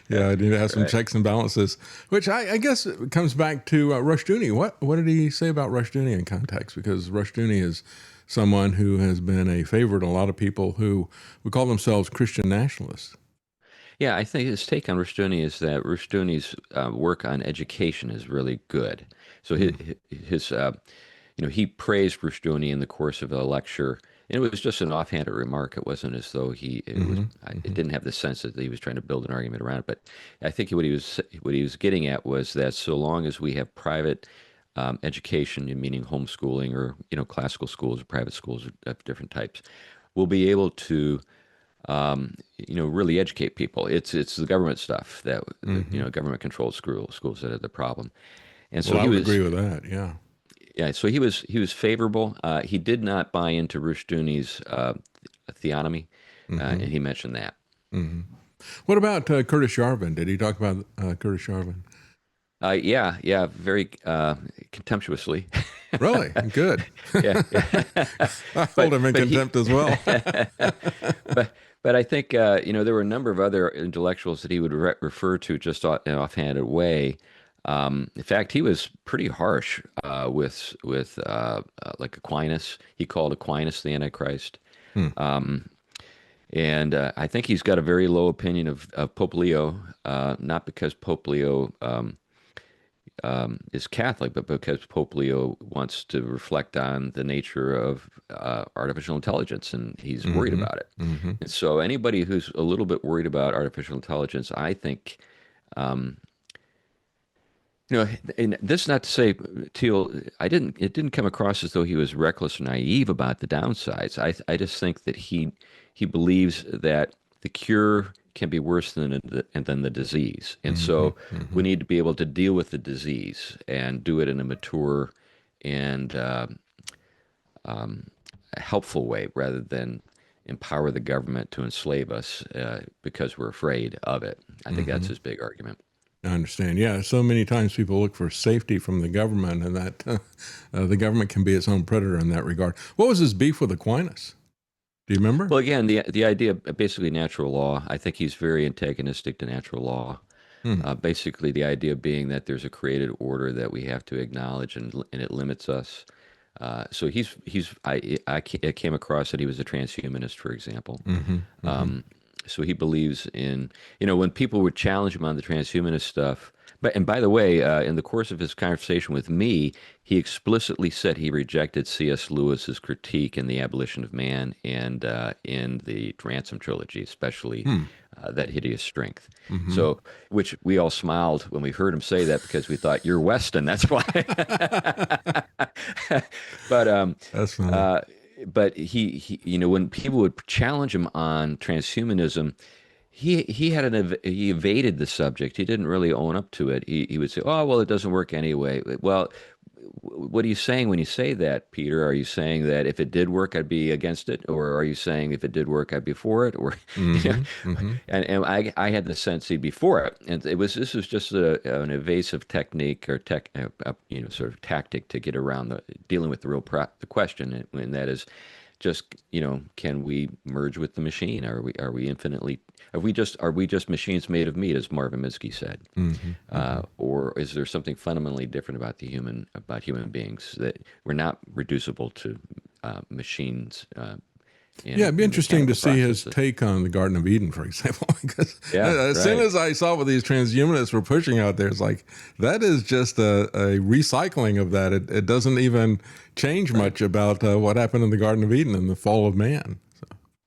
yeah, I need to have some checks and balances. Which I guess comes back to Rushduni. What did he say about Rushduni in context? Because Rushduni is someone who has been a favorite of a lot of people who would call themselves Christian nationalists. Yeah, I think his take on Rushduni is that Rushduni's work on education is really good. So his he praised Rushduni in the course of a lecture, and it was just an offhanded remark. It wasn't as though it didn't have the sense that he was trying to build an argument around it. But I think what he was getting at was that so long as we have private education, meaning homeschooling or classical schools or private schools of different types, we'll be able to really educate people. It's the government stuff that government controlled schools that are the problem. And so I would agree with that. Yeah. Yeah. So he was favorable. He did not buy into Rushduni's theonomy, and he mentioned that. What about Curtis Yarvin? Did he talk about Curtis Yarvin? Yeah, very contemptuously. Really? Good. Yeah. I hold him in contempt as well. But I think there were a number of other intellectuals that he would refer to just in an offhanded way. In fact, he was pretty harsh with like Aquinas. He called Aquinas the Antichrist. And I think he's got a very low opinion of Pope Leo, not because Pope Leo is Catholic, but because Pope Leo wants to reflect on the nature of artificial intelligence, and he's worried about it. And so anybody who's a little bit worried about artificial intelligence, I think, and this is not to say, Thiel, it didn't come across as though he was reckless or naive about the downsides. I just think that he believes that the cure can be worse than the disease. And so we need to be able to deal with the disease and do it in a mature and helpful way rather than empower the government to enslave us because we're afraid of it. I think that's his big argument. I understand. Yeah, so many times people look for safety from the government, and that the government can be its own predator in that regard. What was his beef with Aquinas? Do you remember? Well, again, the idea of basically natural law, I think he's very antagonistic to natural law. Basically, the idea being that there's a created order that we have to acknowledge, and it limits us. So I came across that he was a transhumanist, for example. So he believes in, when people would challenge him on the transhumanist stuff. And by the way, in the course of his conversation with me, he explicitly said he rejected C.S. Lewis's critique in The Abolition of Man and in the Ransom trilogy, especially That Hideous Strength. So, which we all smiled when we heard him say that because we thought, you're Weston, that's why. But that's funny. But he when people would challenge him on transhumanism, he evaded the subject. He didn't really own up to it. He would say, "Oh, well, it doesn't work anyway." Well, what are you saying when you say that, Peter? Are you saying that if it did work, I'd be against it, or are you saying if it did work, I'd be for it? Or and I had the sense he'd be for it, and this was just an evasive technique or sort of tactic to get around dealing with the question, and that is just can we merge with the machine? Are we infinitely? Are we just machines made of meat, as Marvin Minsky said, or is there something fundamentally different about human beings that we're not reducible to machines? It'd be interesting to see his take on the Garden of Eden, for example, because soon as I saw what these transhumanists were pushing out there, it's like, that is just a recycling of that. It doesn't even change much about what happened in the Garden of Eden and the fall of man. So,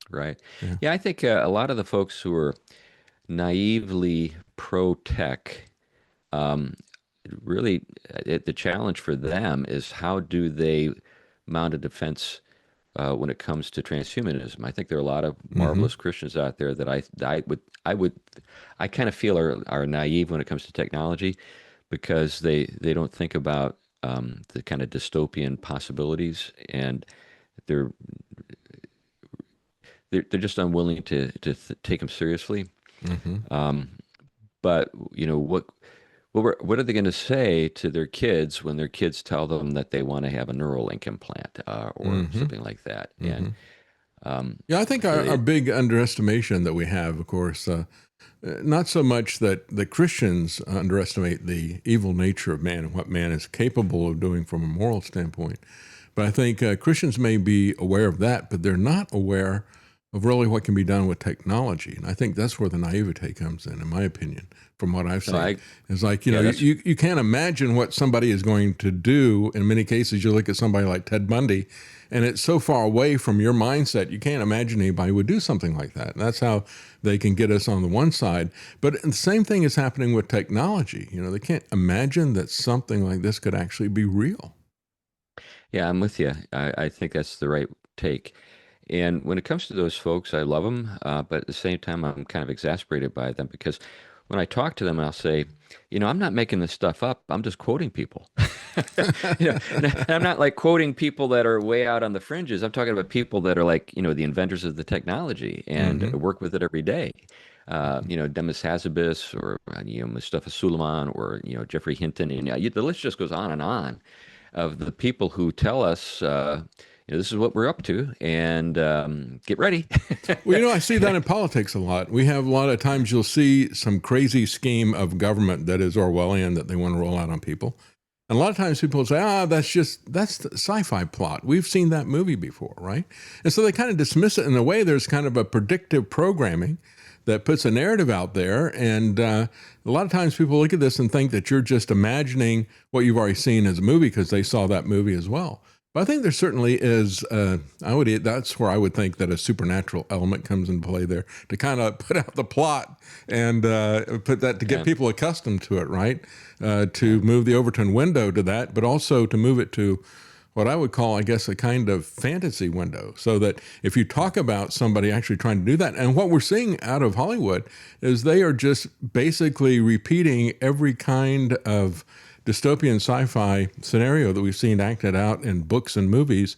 right. Yeah, I think a lot of the folks who are naively pro-tech, really the challenge for them is how do they mount a defense when it comes to transhumanism. I think there are a lot of marvelous Christians out there that I kind of feel are naive when it comes to technology because they don't think about the kind of dystopian possibilities, and they're just unwilling to take them seriously. But what are they going to say to their kids when their kids tell them that they want to have a Neuralink implant or something like that? And yeah, I think our big underestimation that we have, of course, not so much that the Christians underestimate the evil nature of man and what man is capable of doing from a moral standpoint, but I think Christians may be aware of that, but they're not aware of really what can be done with technology. And I think that's where the naivete comes in my opinion, from what I've seen. It's like, you can't imagine what somebody is going to do. In many cases, you look at somebody like Ted Bundy, and it's so far away from your mindset, you can't imagine anybody would do something like that. And that's how they can get us on the one side. But the same thing is happening with technology. They can't imagine that something like this could actually be real. Yeah, I'm with you. I think that's the right take. And when it comes to those folks, I love them, but at the same time, I'm kind of exasperated by them because when I talk to them, I'll say, I'm not making this stuff up. I'm just quoting people. And I'm not like quoting people that are way out on the fringes. I'm talking about people that are like, the inventors of the technology and work with it every day. Demis Hazzabis or, Mustafa Suleiman or, Jeffrey Hinton. And the list just goes on of the people who tell us, this is what we're up to, and get ready. Well, I see that in politics a lot. We have a lot of times you'll see some crazy scheme of government that is Orwellian that they want to roll out on people. And a lot of times people say, that's the sci-fi plot. We've seen that movie before, right? And so they kind of dismiss it in a way. There's kind of a predictive programming that puts a narrative out there. And a lot of times people look at this and think that you're just imagining what you've already seen as a movie because they saw that movie as well. But I think there certainly is, that's where I would think that a supernatural element comes into play there to kind of put out the plot and put that to get people accustomed to it, right? To move the Overton window to that, but also to move it to what I would call, I guess, a kind of fantasy window. So that if you talk about somebody actually trying to do that, and what we're seeing out of Hollywood is they are just basically repeating every kind of dystopian sci-fi scenario that we've seen acted out in books and movies.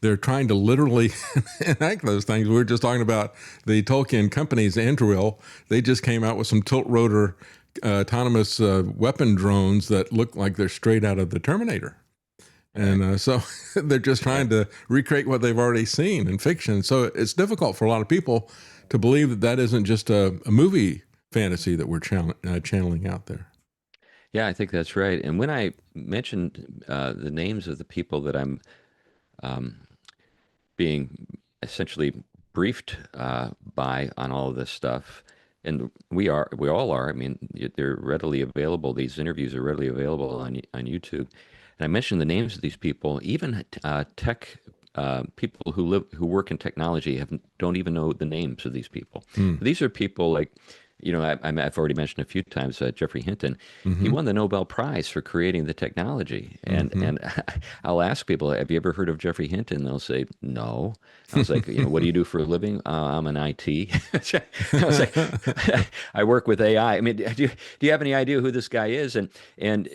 They're trying to literally enact those things. We were just talking about the Tolkien companies, Anduril. They just came out with some tilt-rotor autonomous weapon drones that look like they're straight out of the Terminator. And so they're just trying to recreate what they've already seen in fiction. So it's difficult for a lot of people to believe that that isn't just a movie fantasy that we're channeling out there. Yeah, I think that's right. And when I mentioned the names of the people that I'm being essentially briefed by on all of this stuff, and we all are. I mean, they're readily available. These interviews are readily available on YouTube. And I mentioned the names of these people. Even tech people who work in technology don't even know the names of these people. These are people like. I've already mentioned a few times Jeffrey Hinton. He won the Nobel Prize for creating the technology. And I'll ask people, have you ever heard of Jeffrey Hinton? They'll say, no. I was like, what do you do for a living? I'm an IT. I was like, I work with AI. I mean, do you have any idea who this guy is and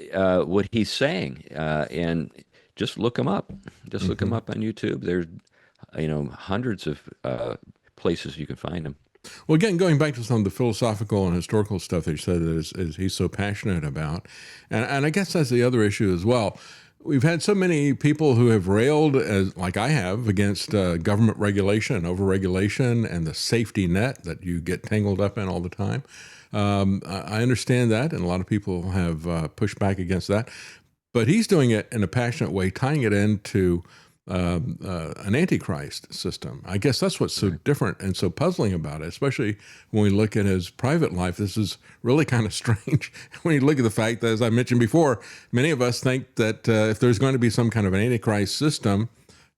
what he's saying? And just look him up. Just look him up on YouTube. There's, hundreds of places you can find him. Well, again, going back to some of the philosophical and historical stuff that you said is he's so passionate about, and I guess that's the other issue as well. We've had so many people who have railed, like I have, against government regulation and overregulation and the safety net that you get tangled up in all the time. I understand that, and a lot of people have pushed back against that. But he's doing it in a passionate way, tying it into an antichrist system. I guess that's what's so different and so puzzling about it, especially when we look at his private life. This is really kind of strange when you look at the fact that, as I mentioned before, many of us think that if there's going to be some kind of an antichrist system,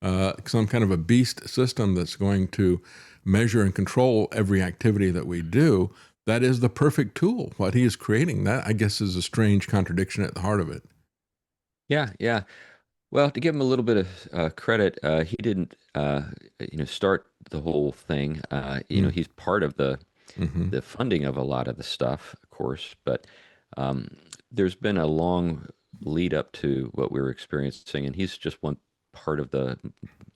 some kind of a beast system that's going to measure and control every activity that we do, that is the perfect tool. What he is creating, that I guess is a strange contradiction at the heart of it. Yeah. Well, to give him a little bit of credit, he didn't, start the whole thing. He's part of the funding of a lot of the stuff, of course. But there's been a long lead up to what we were experiencing, and he's just one part of the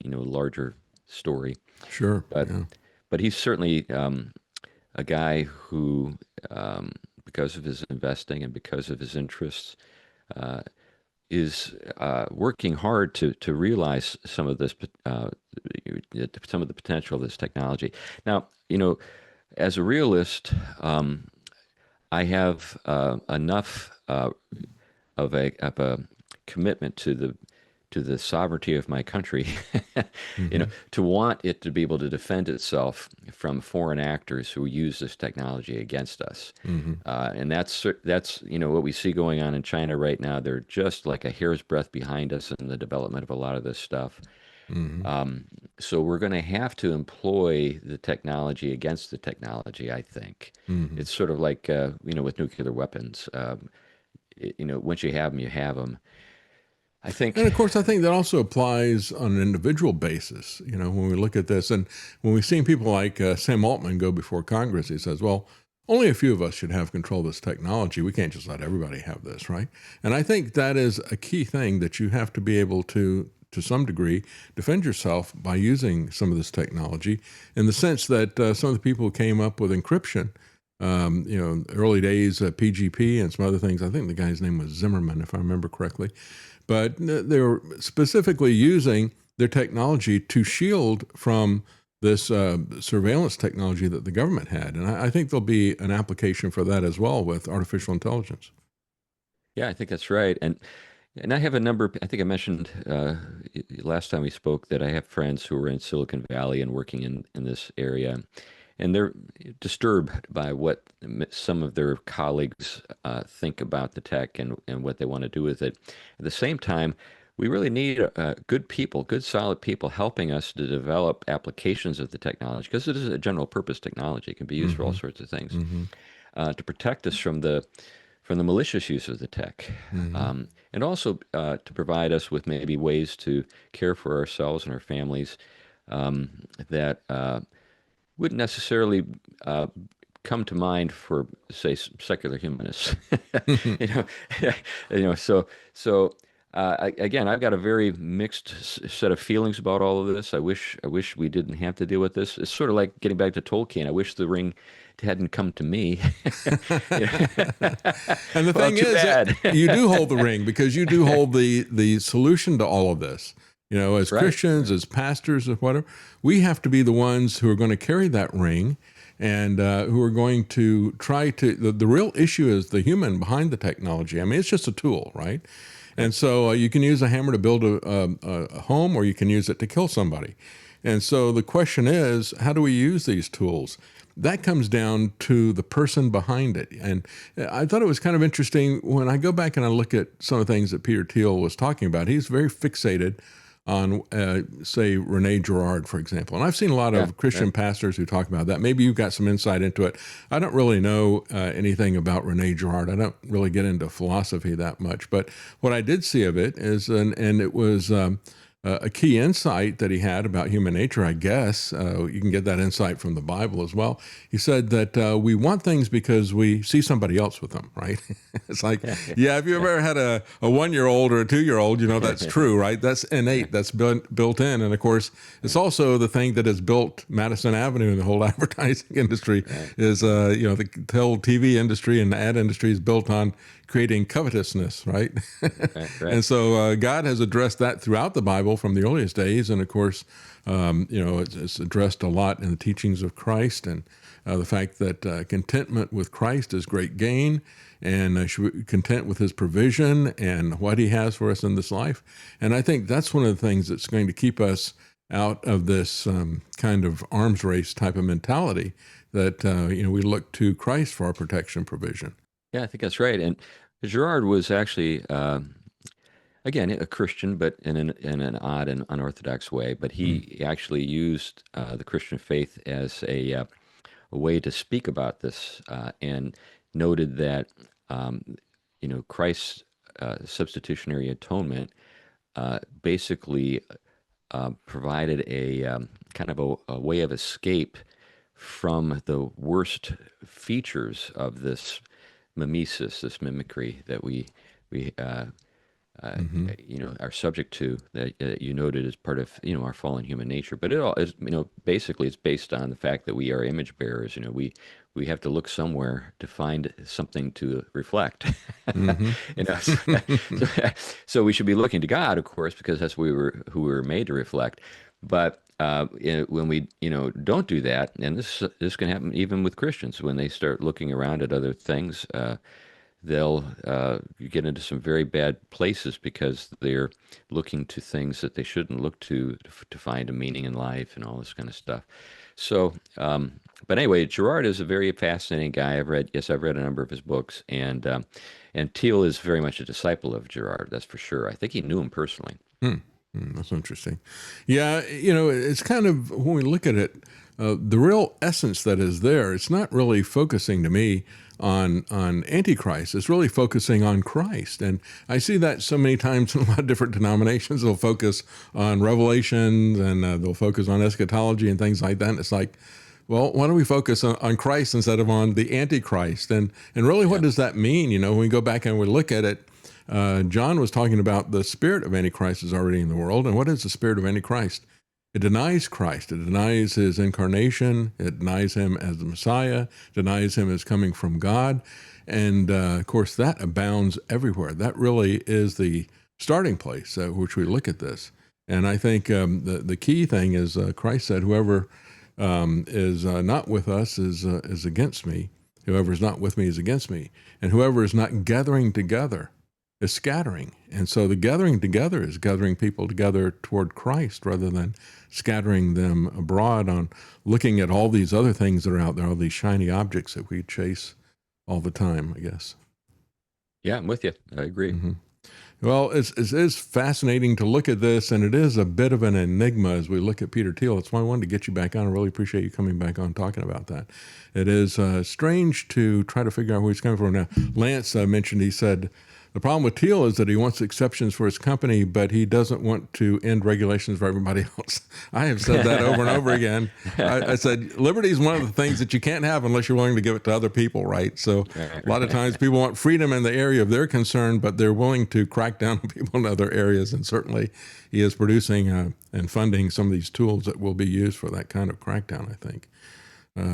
larger story. Sure. But Yeah. but he's certainly a guy who, because of his investing and because of his interests, uh, is working hard to realize some of this, some of the potential of this technology. Now, as a realist, I have enough of a commitment to the sovereignty of my country, Mm-hmm. to want it to be able to defend itself from foreign actors who use this technology against us. Mm-hmm. And that's what we see going on in China right now. They're just like a hair's breadth behind us in the development of a lot of this stuff. Mm-hmm. So we're going to have to employ the technology against the technology, I think. Mm-hmm. It's sort of like, with nuclear weapons. Once you have them, you have them. I think. And of course, I think that also applies on an individual basis. When we look at this, and when we've seen people like Sam Altman go before Congress, he says, well, only a few of us should have control of this technology. We can't just let everybody have this, right? And I think that is a key thing, that you have to be able to some degree, defend yourself by using some of this technology, in the sense that some of the people who came up with encryption, early days, PGP and some other things. I think the guy's name was Zimmerman, if I remember correctly. But they were specifically using their technology to shield from this surveillance technology that the government had. And I think there'll be an application for that as well with artificial intelligence. Yeah, I think that's right. And I have a number, I think I mentioned last time we spoke that I have friends who are in Silicon Valley and working in this area. And they're disturbed by what some of their colleagues think about the tech and what they want to do with it. At the same time, we really need good people, good solid people helping us to develop applications of the technology, because it is a general purpose technology. It can be used for all sorts of things, to protect us from the malicious use of the tech, and also to provide us with maybe ways to care for ourselves and our families that wouldn't necessarily come to mind for, say, secular humanists. Again, I've got a very mixed set of feelings about all of this. I wish we didn't have to deal with this. It's sort of like getting back to Tolkien. I wish the ring hadn't come to me. And the thing is, that you do hold the ring, because you do hold the solution to all of this. As Christians, as pastors, as whatever, we have to be the ones who are going to carry that ring, and who are going to try to. The real issue is the human behind the technology. I mean, it's just a tool, right? And so you can use a hammer to build a home, or you can use it to kill somebody. And so the question is, how do we use these tools? That comes down to the person behind it. And I thought it was kind of interesting when I go back and I look at some of the things that Peter Thiel was talking about. He's very fixated on, say, Rene Girard, for example. And I've seen a lot of Christian pastors who talk about that. Maybe you've got some insight into it. I don't really know anything about Rene Girard. I don't really get into philosophy that much. But what I did see of it is, and it was a key insight that he had about human nature, I guess. You can get that insight from the Bible as well. He said that we want things because we see somebody else with them, right? It's like, have you ever had a 1-year-old or a 2-year-old? That's true, right? That's innate. That's built in. And of course, it's also the thing that has built Madison Avenue and the whole advertising industry is, the whole TV industry and the ad industry is built on creating covetousness, right? Right. And so God has addressed that throughout the Bible from the earliest days. And of course, it's addressed a lot in the teachings of Christ, and the fact that contentment with Christ is great gain, and should be content with his provision and what he has for us in this life. And I think that's one of the things that's going to keep us out of this kind of arms race type of mentality, that we look to Christ for our protection provision. Yeah, I think that's right. And Girard was actually, again, a Christian, but in an odd and unorthodox way. But he actually used the Christian faith as a way to speak about this, and noted that Christ's substitutionary atonement basically provided a kind of a way of escape from the worst features of this mimesis, this mimicry that we are subject to, that you noted as part of, our fallen human nature. But it all is, basically it's based on the fact that we are image bearers. We have to look somewhere to find something to reflect. So we should be looking to God, of course, because that's who we were made to reflect. But when we, don't do that, and this can happen even with Christians, when they start looking around at other things, they'll get into some very bad places because they're looking to things that they shouldn't look to find a meaning in life and all this kind of stuff. So, but anyway, Girard is a very fascinating guy. I've read a number of his books, and Thiel is very much a disciple of Girard. That's for sure. I think he knew him personally. That's interesting. Yeah, it's kind of, when we look at it, the real essence that is there, it's not really focusing to me on antichrist. It's really focusing on Christ. And I see that so many times in a lot of different denominations. They'll focus on revelations, and they'll focus on eschatology and things like that. And it's like, well, why don't we focus on Christ instead of on the antichrist? And really, what does that mean? When we go back and we look at it, John was talking about the spirit of antichrist is already in the world. And what is the spirit of antichrist? It denies Christ. It denies his incarnation. It denies him as the Messiah, denies him as coming from God. And of course, that abounds everywhere. That really is the starting place which we look at this. And I think the key thing is Christ said, whoever is not with us is against me. Whoever is not with me is against me. And whoever is not gathering together is scattering. And so the gathering together is gathering people together toward Christ rather than scattering them abroad on looking at all these other things that are out there, all these shiny objects that we chase all the time, I guess. Yeah, I'm with you. I agree. Well, it is fascinating to look at this, and it is a bit of an enigma as we look at Peter Thiel. That's why I wanted to get you back on. I really appreciate you coming back on talking about that. It is strange to try to figure out where he's coming from. Now, Lance mentioned, he said, the problem with Thiel is that he wants exceptions for his company, but he doesn't want to end regulations for everybody else. I have said that over and over again. I said, liberty is one of the things that you can't have unless you're willing to give it to other people, right? So a lot of times people want freedom in the area of their concern, but they're willing to crack down on people in other areas. And certainly he is producing and funding some of these tools that will be used for that kind of crackdown, I think.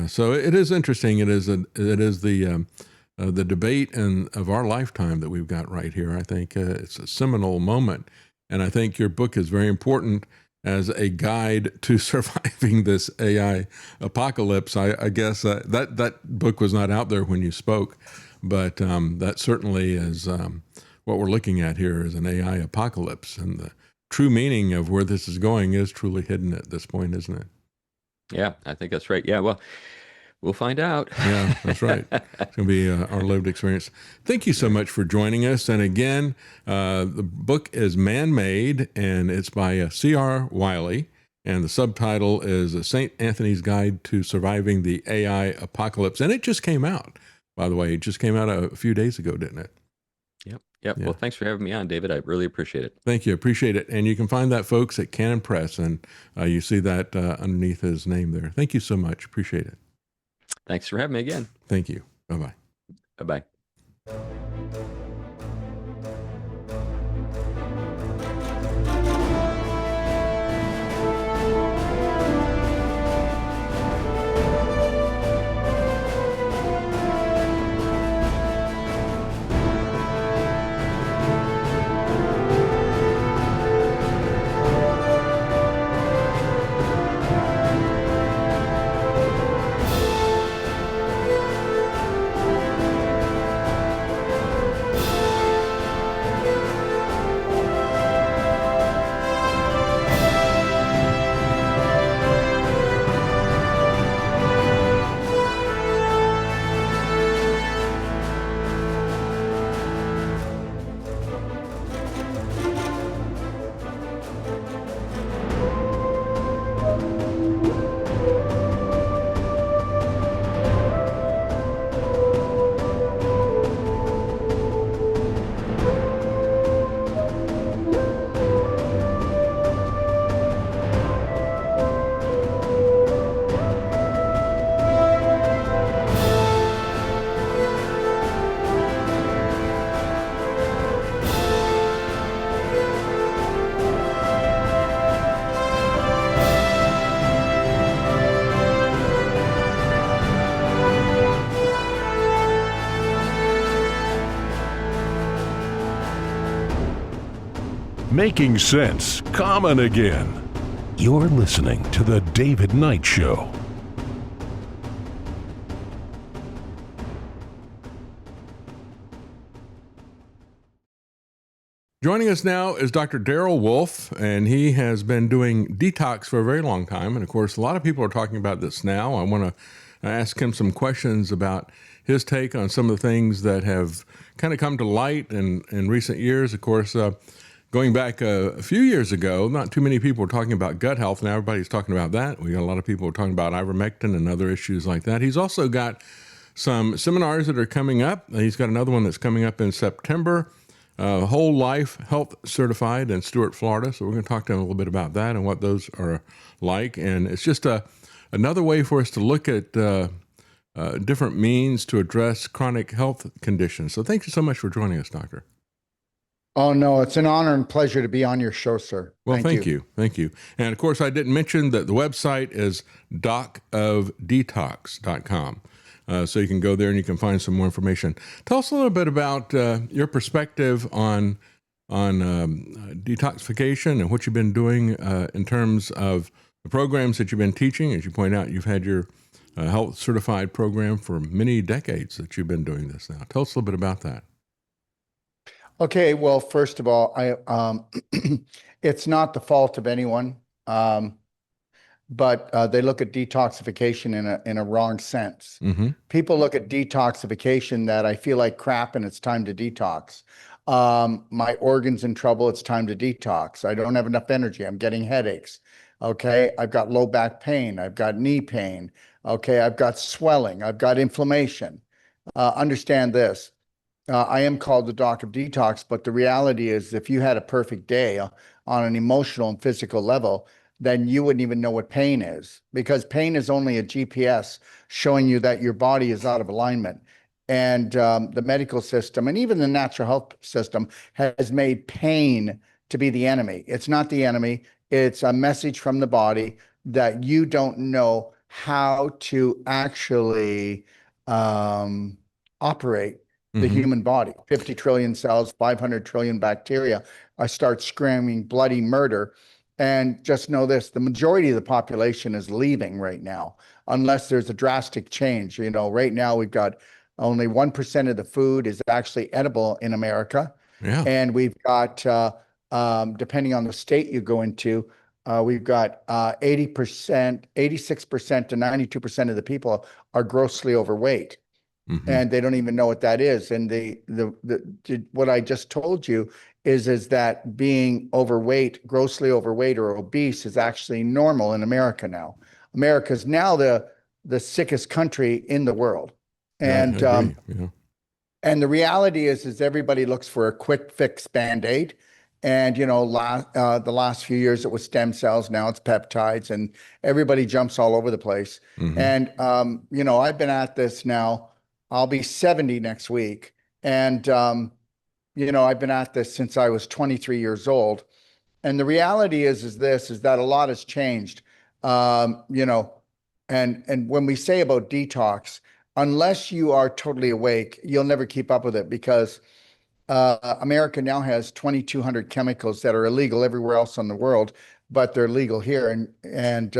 So it is interesting. It is the debate of our lifetime that we've got right here. I think it's a seminal moment, and I think your book is very important as a guide to surviving this AI apocalypse. I guess that book was not out there when you spoke, but that certainly is what we're looking at here is an AI apocalypse, and the true meaning of where this is going is truly hidden at this point, isn't it? Yeah, I think that's right. Yeah, well, we'll find out. Yeah, that's right. It's going to be our lived experience. Thank you so much for joining us. And again, the book is Man-Made, and it's by C.R. Wiley. And the subtitle is St. Anthony's Guide to Surviving the AI Apocalypse. And it just came out, by the way. It just came out a few days ago, didn't it? Yep. Yeah. Well, thanks for having me on, David. I really appreciate it. Thank you. Appreciate it. And you can find that, folks, at Canon Press. And you see that underneath his name there. Thank you so much. Appreciate it. Thanks for having me again. Thank you. Bye-bye. Bye-bye. Making sense common again. You're listening to The David Knight Show. Joining us now is Dr. Darrell Wolfe, and he has been doing detox for a very long time. And of course, a lot of people are talking about this now. I want to ask him some questions about his take on some of the things that have kind of come to light in recent years. Of course, going back a few years ago, not too many people were talking about gut health. Now everybody's talking about that. We got a lot of people talking about ivermectin and other issues like that. He's also got some seminars that are coming up. He's got another one that's coming up in September. Whole Life Health Certified in Stuart, Florida. So we're going to talk to him a little bit about that and what those are like. And it's just another way for us to look at different means to address chronic health conditions. So thank you so much for joining us, Doctor. Oh, no, it's an honor and pleasure to be on your show, sir. Well, thank you. Thank you. And of course, I didn't mention that the website is docofdetox.com. So you can go there and you can find some more information. Tell us a little bit about your perspective on detoxification and what you've been doing in terms of the programs that you've been teaching. As you point out, you've had your health certified program for many decades that you've been doing this now. Tell us a little bit about that. Okay, well, first of all, it's not the fault of anyone, but they look at detoxification in a wrong sense. Mm-hmm. People look at detoxification that I feel like crap and it's time to detox. My organ's in trouble, it's time to detox. I don't have enough energy, I'm getting headaches. Okay, I've got low back pain, I've got knee pain. Okay, I've got swelling, I've got inflammation. Understand this. I am called the doc of detox, but the reality is if you had a perfect day on an emotional and physical level, then you wouldn't even know what pain is, because pain is only a GPS showing you that your body is out of alignment. And the medical system and even the natural health system has made pain to be the enemy. It's not the enemy. It's a message from the body that you don't know how to actually operate the human body. 50 trillion cells, 500 trillion bacteria. I start screaming bloody murder. And just know this, the majority of the population is leaving right now, unless there's a drastic change. You know, right now we've got only 1% of the food is actually edible in America. Yeah. And we've got, depending on the state you go into, we've got 80%, 86% to 92% of the people are grossly overweight. Mm-hmm. And they don't even know what that is. And what I just told you is that being overweight, grossly overweight or obese is actually normal in America now. America's now the sickest country in the world. And yeah. And the reality is everybody looks for a quick fix Band-Aid. And, you know, the last few years it was stem cells, now it's peptides, and everybody jumps all over the place. Mm-hmm. And, you know, I've been at this now, I'll be 70 next week. And, you know, I've been at this since I was 23 years old. And the reality is that a lot has changed. You know, and when we say about detox, unless you are totally awake, you'll never keep up with it, because America now has 2,200 chemicals that are illegal everywhere else in the world, but they're legal here. And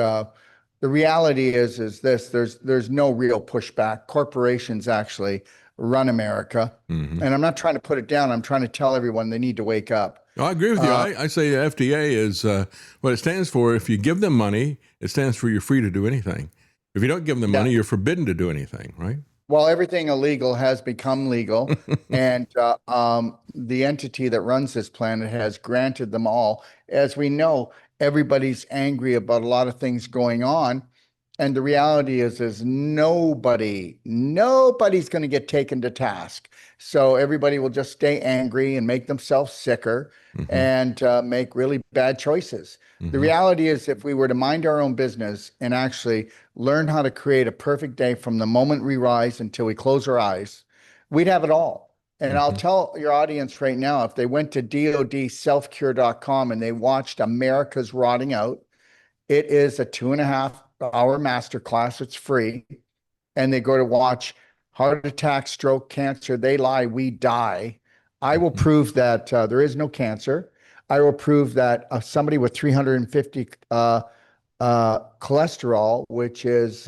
the reality is this, there's no real pushback. Corporations actually run America. Mm-hmm. And I'm not trying to put it down. I'm trying to tell everyone they need to wake up. I agree with you. I say the FDA is what it stands for. If you give them money, it stands for you're free to do anything. If you don't give them money, you're forbidden to do anything, right? Well, everything illegal has become legal. And the entity that runs this planet has granted them all. As we know, everybody's angry about a lot of things going on. And the reality is nobody's going to get taken to task. So everybody will just stay angry and make themselves sicker, mm-hmm. and make really bad choices. Mm-hmm. The reality is, if we were to mind our own business and actually learn how to create a perfect day from the moment we rise until we close our eyes, we'd have it all. And mm-hmm. I'll tell your audience right now, if they went to dodselfcure.com and they watched America's Rotting Out, it is a 2.5-hour masterclass. It's free. And they go to watch heart attack, stroke, cancer. They lie, we die. I will prove that there is no cancer. I will prove that somebody with 350 cholesterol, which is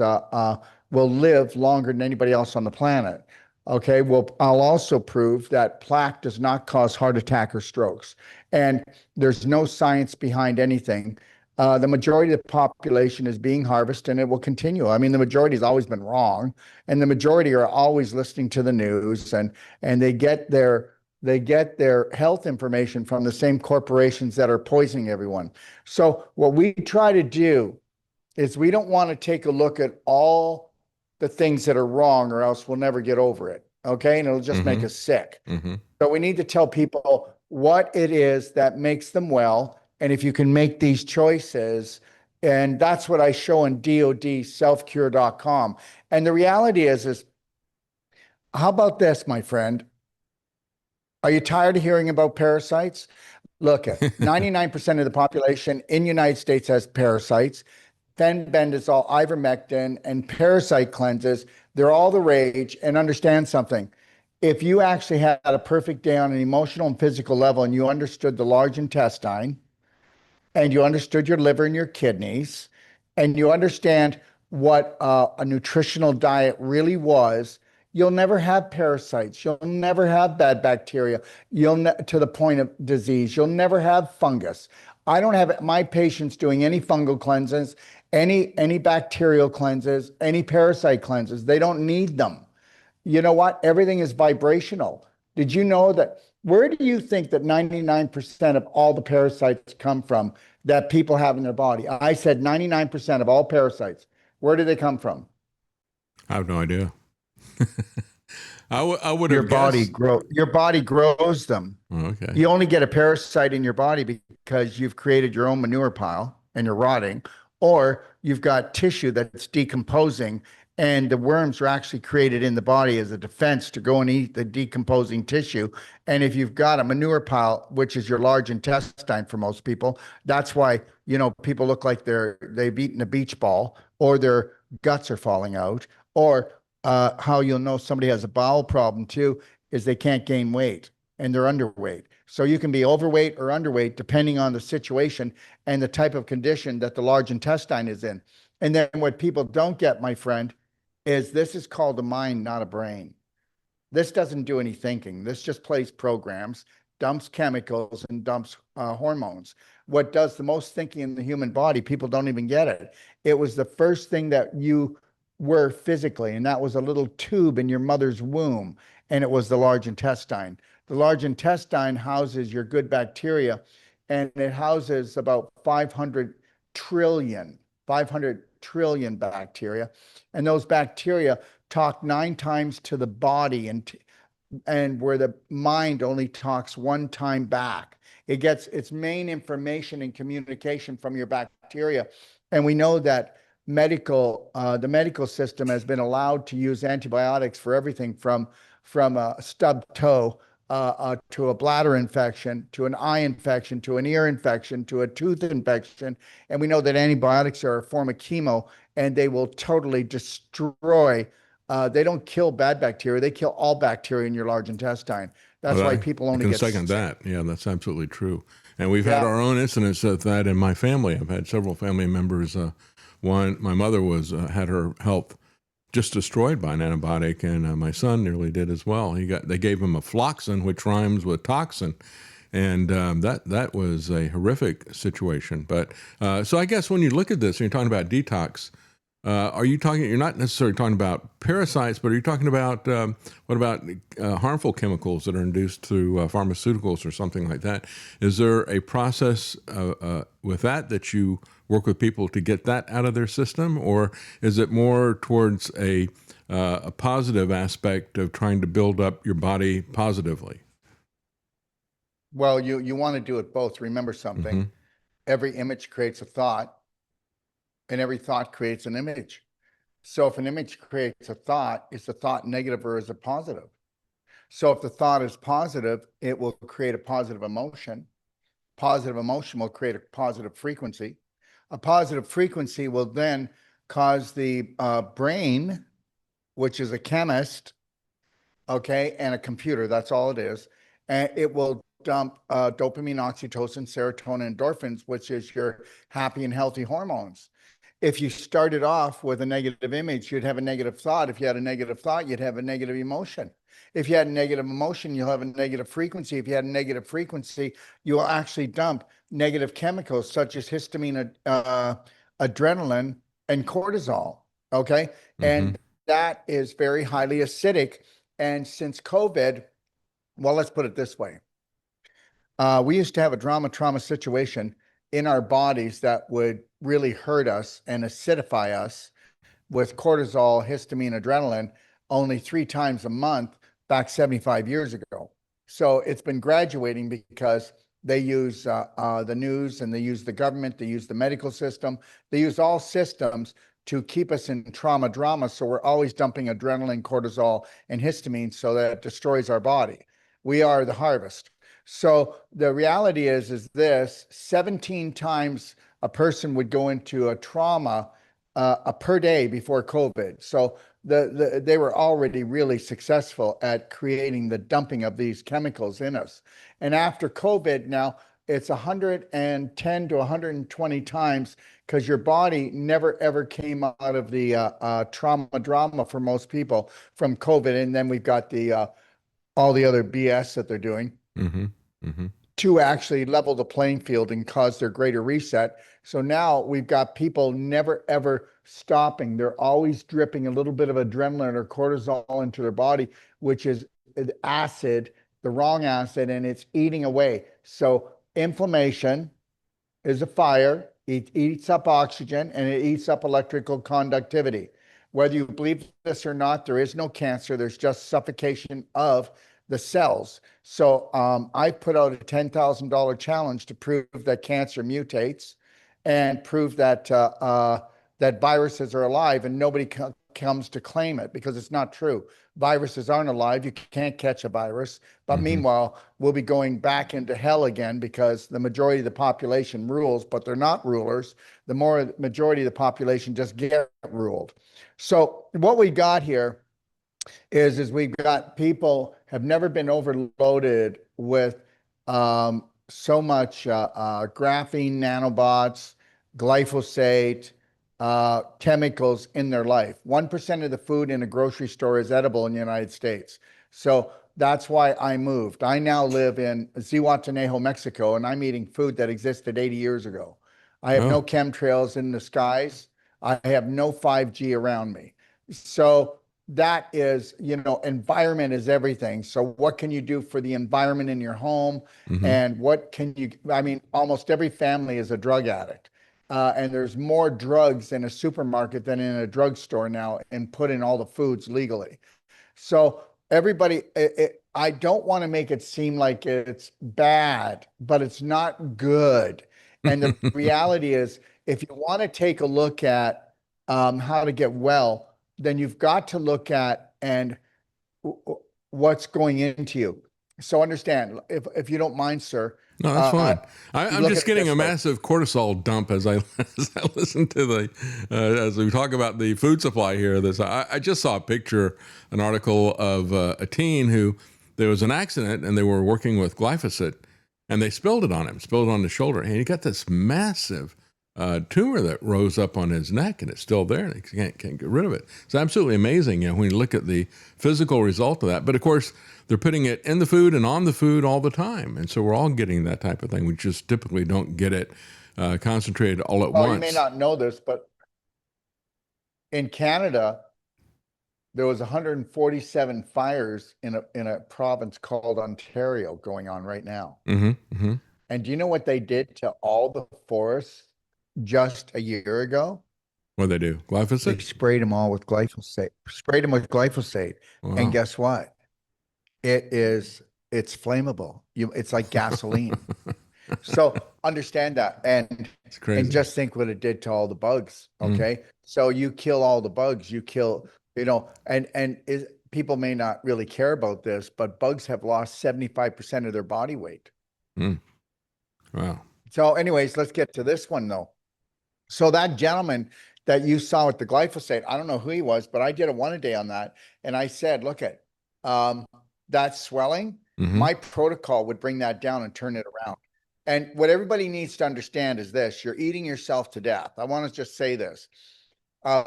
will live longer than anybody else on the planet. Okay, well, I'll also prove that plaque does not cause heart attack or strokes. And there's no science behind anything. The majority of the population is being harvested, and it will continue. I mean, the majority has always been wrong, and the majority are always listening to the news, and they get their health information from the same corporations that are poisoning everyone. So what we try to do is we don't want to take a look at all the things that are wrong, or else we'll never get over it. Okay. And it'll just make us sick. So we need to tell people what it is that makes them well. And if you can make these choices, and that's what I show in DODselfcure.com. And the reality is how about this, my friend? Are you tired of hearing about parasites? Look, 99% of the population in the United States has parasites. Fenbendazole, ivermectin, and parasite cleanses, they're all the rage. And understand something. If you actually had a perfect day on an emotional and physical level, and you understood the large intestine, and you understood your liver and your kidneys, and you understand what a nutritional diet really was, you'll never have parasites. You'll never have bad bacteria. To the point of disease. You'll never have fungus. I don't have my patients doing any fungal cleanses, any bacterial cleanses, any parasite cleanses. They don't need them. You know what? Everything is vibrational. Did you know that? Where do you think that 99% of all the parasites come from that people have in their body? I said 99% of all parasites. Where do they come from? I have no idea. I would have Your body grows them. Okay. You only get a parasite in your body because you've created your own manure pile and you're rotting, or you've got tissue that's decomposing, and the worms are actually created in the body as a defense to go and eat the decomposing tissue. And if you've got a manure pile, which is your large intestine for most people, that's why, people look like they've eaten a beach ball, or their guts are falling out, or how you'll know somebody has a bowel problem too is they can't gain weight and they're underweight. So you can be overweight or underweight depending on the situation and the type of condition that the large intestine is in. And then what people don't get, my friend, is this is called a mind, not a brain. This doesn't do any thinking. This just plays programs, dumps chemicals, and dumps hormones. What does the most thinking in the human body, people don't even get it. It was the first thing that you were physically, and that was a little tube in your mother's womb, and it was the large intestine. The large intestine houses your good bacteria, and it houses about 500 trillion bacteria. And those bacteria talk 9 times to the body, and where the mind only talks 1 time back. It gets its main information and communication from your bacteria. And we know that the medical system has been allowed to use antibiotics for everything from a stubbed toe to a bladder infection, to an eye infection, to an ear infection, to a tooth infection. And we know that antibiotics are a form of chemo, and they will totally destroy. They don't kill bad bacteria. They kill all bacteria in your large intestine. That's why people only get sick. I can second that. Yeah, that's absolutely true. And we've had our own incidents of that in my family. I've had several family members. My mother had her health just destroyed by an antibiotic, and my son nearly did as well. They gave him afloxacin, which rhymes with toxin, and that was a horrific situation. But so I guess when you look at this, and you're talking about detox, you're not necessarily talking about parasites, but are you talking about what about harmful chemicals that are induced through pharmaceuticals or something like that? Is there a process with that you work with people to get that out of their system, or is it more towards a positive aspect of trying to build up your body positively? Well, you want to do it both. Remember something. Every image creates a thought, and every thought creates an image. So if an image creates a thought, is the thought negative or is it positive? So if the thought is positive, it will create a positive emotion. Positive emotion will create a positive frequency. A positive frequency will then cause the brain, which is a chemist, okay, and a computer, that's all it is, and it will dump dopamine, oxytocin, serotonin, endorphins, which is your happy and healthy hormones. If you started off with a negative image, you'd have a negative thought. If you had a negative thought, you'd have a negative emotion. If you had a negative emotion, you'll have a negative frequency. If you had a negative frequency, you will actually dump negative chemicals such as histamine, adrenaline, and cortisol. Okay. And that is very highly acidic. And since COVID, well, let's put it this way. We used to have a trauma situation in our bodies that would really hurt us and acidify us with cortisol, histamine, adrenaline only 3 times a month back 75 years ago. So it's been graduating because they use the news, and they use the government, they use the medical system, they use all systems to keep us in trauma drama. So we're always dumping adrenaline, cortisol, and histamine so that it destroys our body. We are the harvest. So the reality is this: 17 times a person would go into a trauma per day before COVID. So they were already really successful at creating the dumping of these chemicals in us. And after COVID, now it's 110 to 120 times, because your body never ever came out of the trauma drama for most people from COVID. And then we've got the all the other BS that they're doing to actually level the playing field and cause their greater reset. So now we've got people never ever stopping. They're always dripping a little bit of adrenaline or cortisol into their body, which is acid, the wrong acid, and it's eating away. So inflammation is a fire. It eats up oxygen, and it eats up electrical conductivity. Whether you believe this or not, there is no cancer. There's just suffocation of the cells. So I put out a $10,000 challenge to prove that cancer mutates and prove that that viruses are alive, and nobody comes to claim it, because it's not true. Viruses aren't alive. You can't catch a virus. But meanwhile, we'll be going back into hell again, because the majority of the population rules, but they're not rulers. The majority of the population just get ruled. So what we got here is we've got people have never been overloaded with so much graphene nanobots, glyphosate, chemicals in their life. 1% of the food in a grocery store is edible in the United States. So that's why I moved. I now live in Zihuatanejo, Mexico, and I'm eating food that existed 80 years ago. I have no chemtrails in the skies. I have no 5G around me. So that is, environment is everything. So what can you do for the environment in your home? And what can you, almost every family is a drug addict. And there's more drugs in a supermarket than in a drugstore now, and put in all the foods legally. So everybody, I don't want to make it seem like it's bad, but it's not good. And the reality is, if you want to take a look at how to get well, then you've got to look at what's going into you. So understand, if you don't mind, sir. No, that's fine. I'm just getting a massive cortisol dump as I listen to as we talk about the food supply here. I just saw a picture, an article of a teen who, there was an accident and they were working with glyphosate, and they spilled it on his shoulder, and he got this massive tumor that rose up on his neck, and it's still there, and he can't get rid of it. It's absolutely amazing, when you look at the physical result of that. But of course, they're putting it in the food and on the food all the time, and so we're all getting that type of thing. We just typically don't get it concentrated all at once. You may not know this, but in Canada, there was 147 fires in a province called Ontario going on right now. And do you know what they did to all the forests just a year ago? What they do? Glyphosate? They sprayed them all with glyphosate. Wow. And guess what? It's flammable. It's like gasoline. So understand that, and it's crazy. And just think what it did to all the bugs. Okay, so you kill all the bugs. You kill, people may not really care about this, but bugs have lost 75% of their body weight. Wow. So anyways, let's get to this one though. So that gentleman that you saw with the glyphosate, I don't know who he was, but I did a 1-a-day on that. And I said, look at that swelling, My protocol would bring that down and turn it around. And what everybody needs to understand is this: you're eating yourself to death. I want to just say this.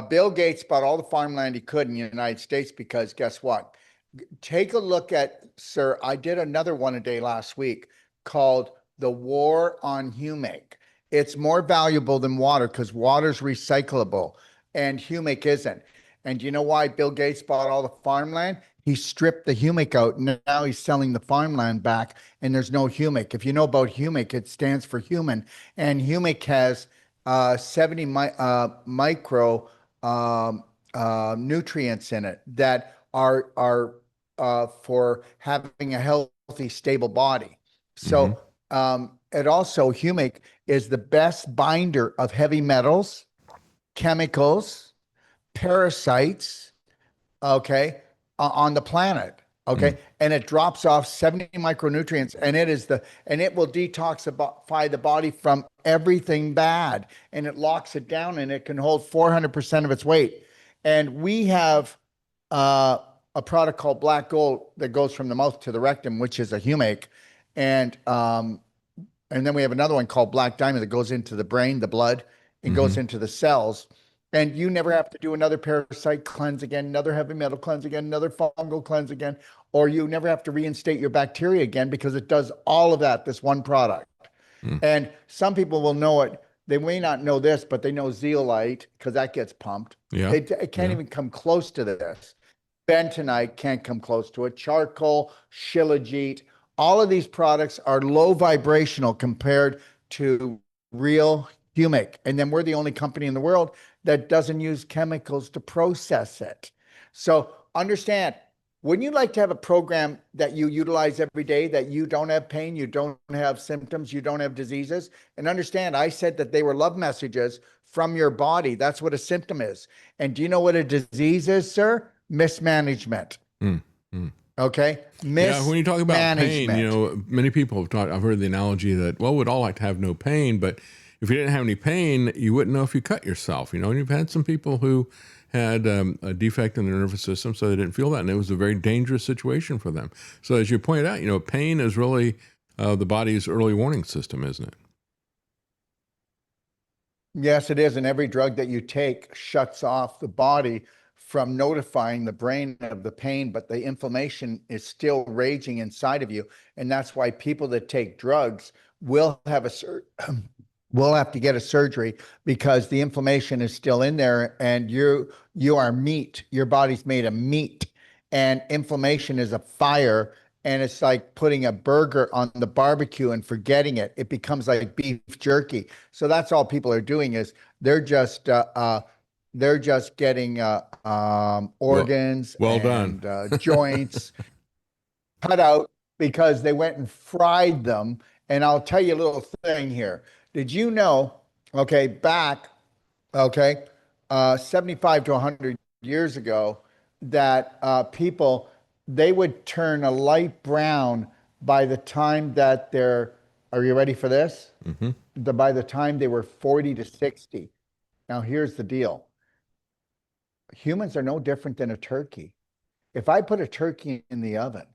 Bill Gates bought all the farmland he could in the United States because guess what? Take a look at, sir, I did another one a day last week called The War on Humic. It's more valuable than water because water's recyclable and humic isn't. And you know why Bill Gates bought all the farmland? He stripped the humic out, and now he's selling the farmland back, and there's no humic. If you know about humic, it stands for human, and humic has 70 micro nutrients in it that are for having a healthy, stable body. So it also, humic is the best binder of heavy metals, chemicals, parasites, okay, on the planet. Okay. And it drops off 70 micronutrients, and it will detoxify the body from everything bad, and it locks it down, and it can hold 400% of its weight. And we have a product called black gold that goes from the mouth to the rectum, which is a humic. And then we have another one called black diamond that goes into the brain, the blood, and goes into the cells. And you never have to do another parasite cleanse again, another heavy metal cleanse again, another fungal cleanse again, or you never have to reinstate your bacteria again because it does all of that, this one product. And some people will know it. They may not know this, but they know zeolite because that gets pumped. Yeah. It can't even come close to this. Bentonite can't come close to it. Charcoal, shilajit, all of these products are low vibrational compared to real humic. And then we're the only company in the world that doesn't use chemicals to process it. So understand, wouldn't you like to have a program that you utilize every day, that you don't have pain, you don't have symptoms, you don't have diseases? And understand, I said that they were love messages from your body. That's what a symptom is. And do you know what a disease is, sir? Mismanagement. Okay. Yeah, when you talk about pain, many people have talked, I've heard the analogy that, well, we'd all like to have no pain, but if you didn't have any pain, you wouldn't know if you cut yourself, and you've had some people who had a defect in their nervous system, so they didn't feel that, and it was a very dangerous situation for them. So as you pointed out, pain is really the body's early warning system, isn't it? Yes, it is. And every drug that you take shuts off the body from notifying the brain of the pain, but the inflammation is still raging inside of you. And that's why people that take drugs will have will have to get a surgery because the inflammation is still in there, and you are meat. Your body's made of meat, and inflammation is a fire, and it's like putting a burger on the barbecue and forgetting it. It becomes like beef jerky. So that's all people are doing is they're just getting organs and joints cut out because they went and fried them. And I'll tell you a little thing here. Did you know, back, 75 to 100 years ago, that people, they would turn a light brown by the time that are you ready for this? By the time they were 40 to 60. Now, here's the deal. Humans are no different than a turkey. If I put a turkey in the oven,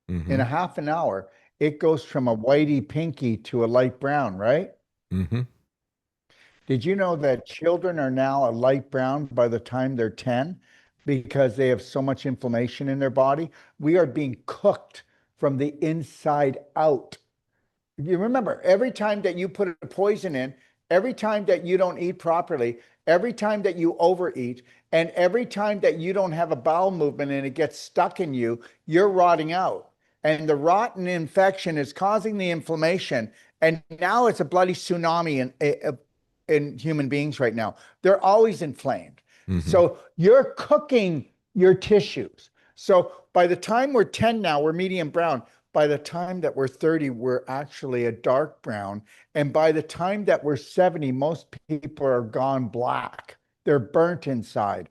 in a half an hour, it goes from a whitey pinky to a light brown, right? Did you know that children are now a light brown by the time they're 10 because they have so much inflammation in their body? We are being cooked from the inside out. You remember, every time that you put a poison in, every time that you don't eat properly, every time that you overeat, and every time that you don't have a bowel movement and it gets stuck in you, you're rotting out. And the rotten infection is causing the inflammation. And now it's a bloody tsunami in human beings right now. They're always inflamed. So you're cooking your tissues. So by the time we're 10 now, we're medium brown. By the time that we're 30, we're actually a dark brown. And by the time that we're 70, most people are gone black. They're burnt inside.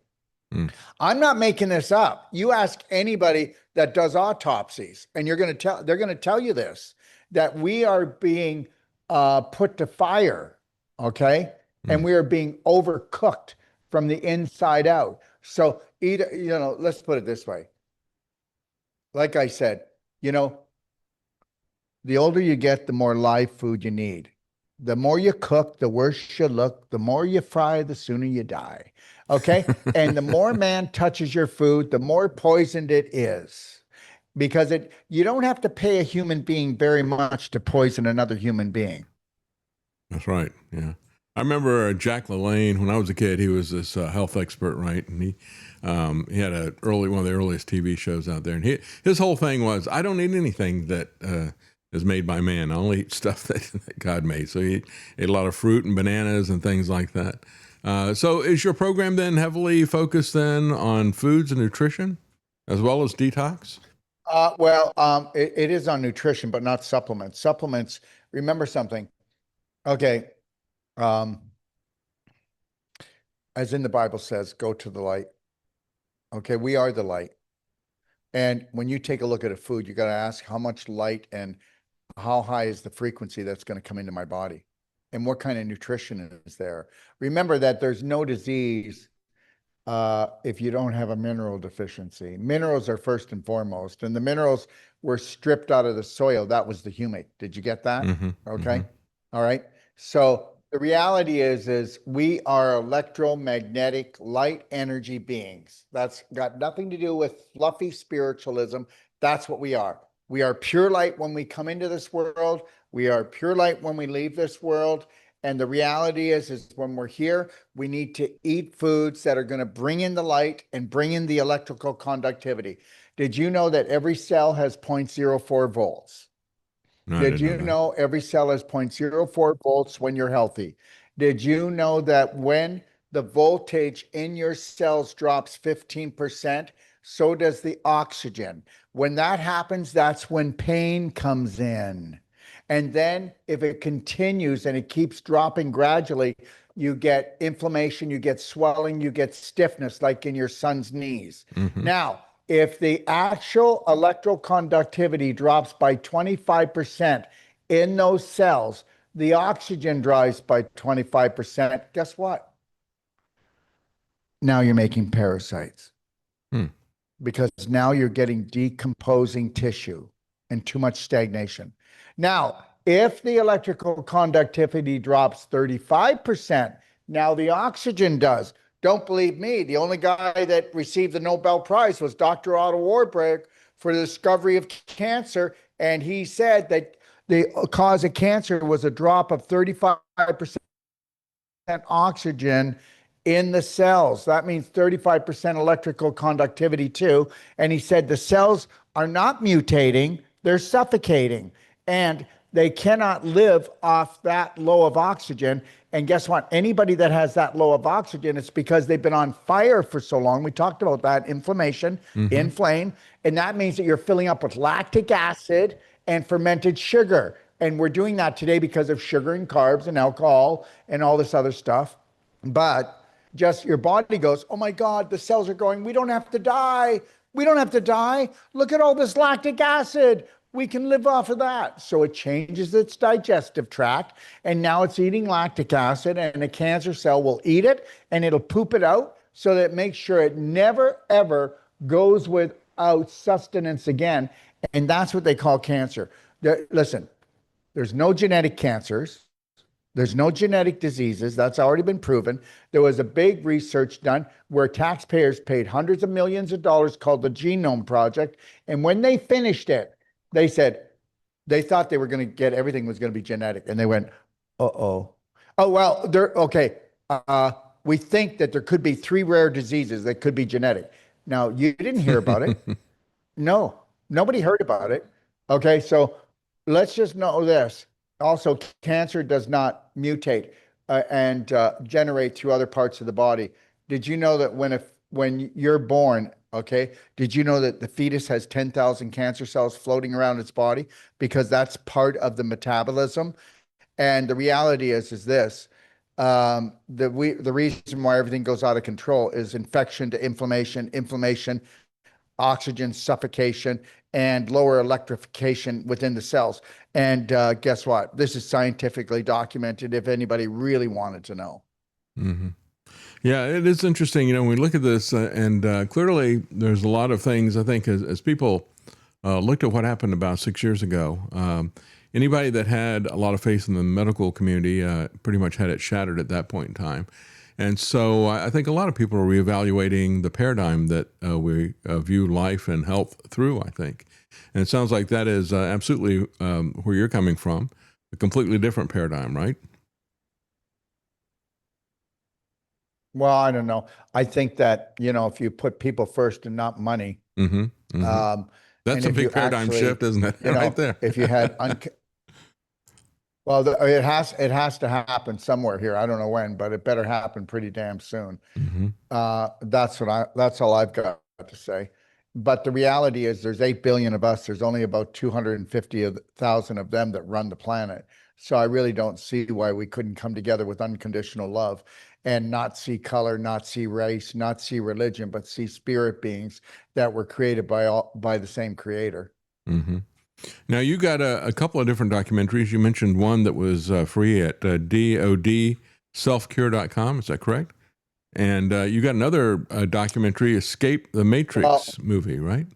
I'm not making this up. You ask anybody that does autopsies, and they're going to tell you this, that we are being put to fire, and we are being overcooked from the inside out. So let's put it this way. Like I said, The older you get, the more live food you need. The more you cook, the worse you look. The more you fry, the sooner you die. Okay. And the more man touches your food, the more poisoned it is. Because you don't have to pay a human being very much to poison another human being. That's right. Yeah. I remember Jack LaLanne, when I was a kid, he was this health expert, right? And he had one of the earliest TV shows out there. And his whole thing was, I don't eat anything that is made by man. I only eat stuff that God made. So he ate a lot of fruit and bananas and things like that. So is your program then heavily focused then on foods and nutrition as well as detox? It is on nutrition, but not supplements. Supplements, remember something. Okay. As in the Bible says, go to the light. Okay. We are the light. And when you take a look at a food, you got to ask how much light and how high is the frequency that's going to come into my body and what kind of nutrition is there. Remember that there's no disease if you don't have a mineral deficiency. Minerals are first and foremost, and the minerals were stripped out of the soil. That was the humic. Did you get that? Mm-hmm. Okay. Mm-hmm. All right. So the reality is we are electromagnetic light energy beings. That's got nothing to do with fluffy spiritualism. That's what we are. We are pure light when we come into this world. We are pure light when we leave this world. And the reality is when we're here, we need to eat foods that are going to bring in the light and bring in the electrical conductivity. Did you know that every cell has 0.04 volts? No, Did you know every cell has 0.04 volts when you're healthy? Did you know that when the voltage in your cells drops 15%, so does the oxygen? When that happens, that's when pain comes in. And then if it continues and it keeps dropping gradually, you get inflammation, you get swelling, you get stiffness, like in your son's knees. Mm-hmm. Now, if the actual electrical conductivity drops by 25% in those cells, the oxygen drops by 25%, guess what? Now you're making parasites. Because now you're getting decomposing tissue and too much stagnation. Now, if the electrical conductivity drops 35%, now the oxygen does. Don't believe me. The only guy that received the Nobel Prize was Dr. Otto Warburg for the discovery of cancer. And he said that the cause of cancer was a drop of 35% oxygen in the cells. That means 35% electrical conductivity too. And he said the cells are not mutating, they're suffocating. And they cannot live off that low of oxygen. And guess what? Anybody that has that low of oxygen, it's because they've been on fire for so long. We talked about that, inflammation, inflame. And that means that you're filling up with lactic acid and fermented sugar. And we're doing that today because of sugar and carbs and alcohol and all this other stuff. But just your body goes, oh my God, the cells are going, we don't have to die. We don't have to die. Look at all this lactic acid. We can live off of that. So it changes its digestive tract, and now it's eating lactic acid, and a cancer cell will eat it and it'll poop it out so that it makes sure it never, ever goes without sustenance again. And that's what they call cancer. Listen, there's no genetic cancers. There's no genetic diseases. That's already been proven. There was a big research done where taxpayers paid hundreds of millions of dollars called the Genome Project. And when they finished it, they said they thought they were going to get everything was going to be genetic. And they went, uh-oh. Oh, well, okay. We think that there could be 3 rare diseases that could be genetic. Now, you didn't hear about it. No, nobody heard about it. Okay, so let's just know this. Also, cancer does not mutate and generate through other parts of the body. Did you know that when you're born, okay, did you know that the fetus has 10,000 cancer cells floating around its body? Because that's part of the metabolism. And the reality is this, the reason why everything goes out of control is infection to inflammation, oxygen suffocation, and lower electrification within the cells. And guess what? This is scientifically documented if anybody really wanted to know. Mm-hmm. Yeah, it is interesting. When we look at this and clearly there's a lot of things, I think, as people looked at what happened about 6 years ago. Anybody that had a lot of faith in the medical community pretty much had it shattered at that point in time. And so I think a lot of people are reevaluating the paradigm that we view life and health through, I think. And it sounds like that is absolutely where you're coming from, a completely different paradigm, right? Well, I don't know. I think that, if you put people first and not money, Mm-hmm. Mm-hmm. That's and a if big you paradigm actually, shift, isn't it? Right there. if you had, well, it has to happen somewhere here. I don't know when, but it better happen pretty damn soon. Mm-hmm. That's all I've got to say. But the reality is there's 8 billion of us. There's only about 250,000 of them that run the planet. So I really don't see why we couldn't come together with unconditional love and not see color, not see race, not see religion, but see spirit beings that were created by the same creator. Mm-hmm. Now, you got a couple of different documentaries. You mentioned one that was free at dodselfcure.com. Is that correct? And you got another documentary, Escape the Matrix movie, right?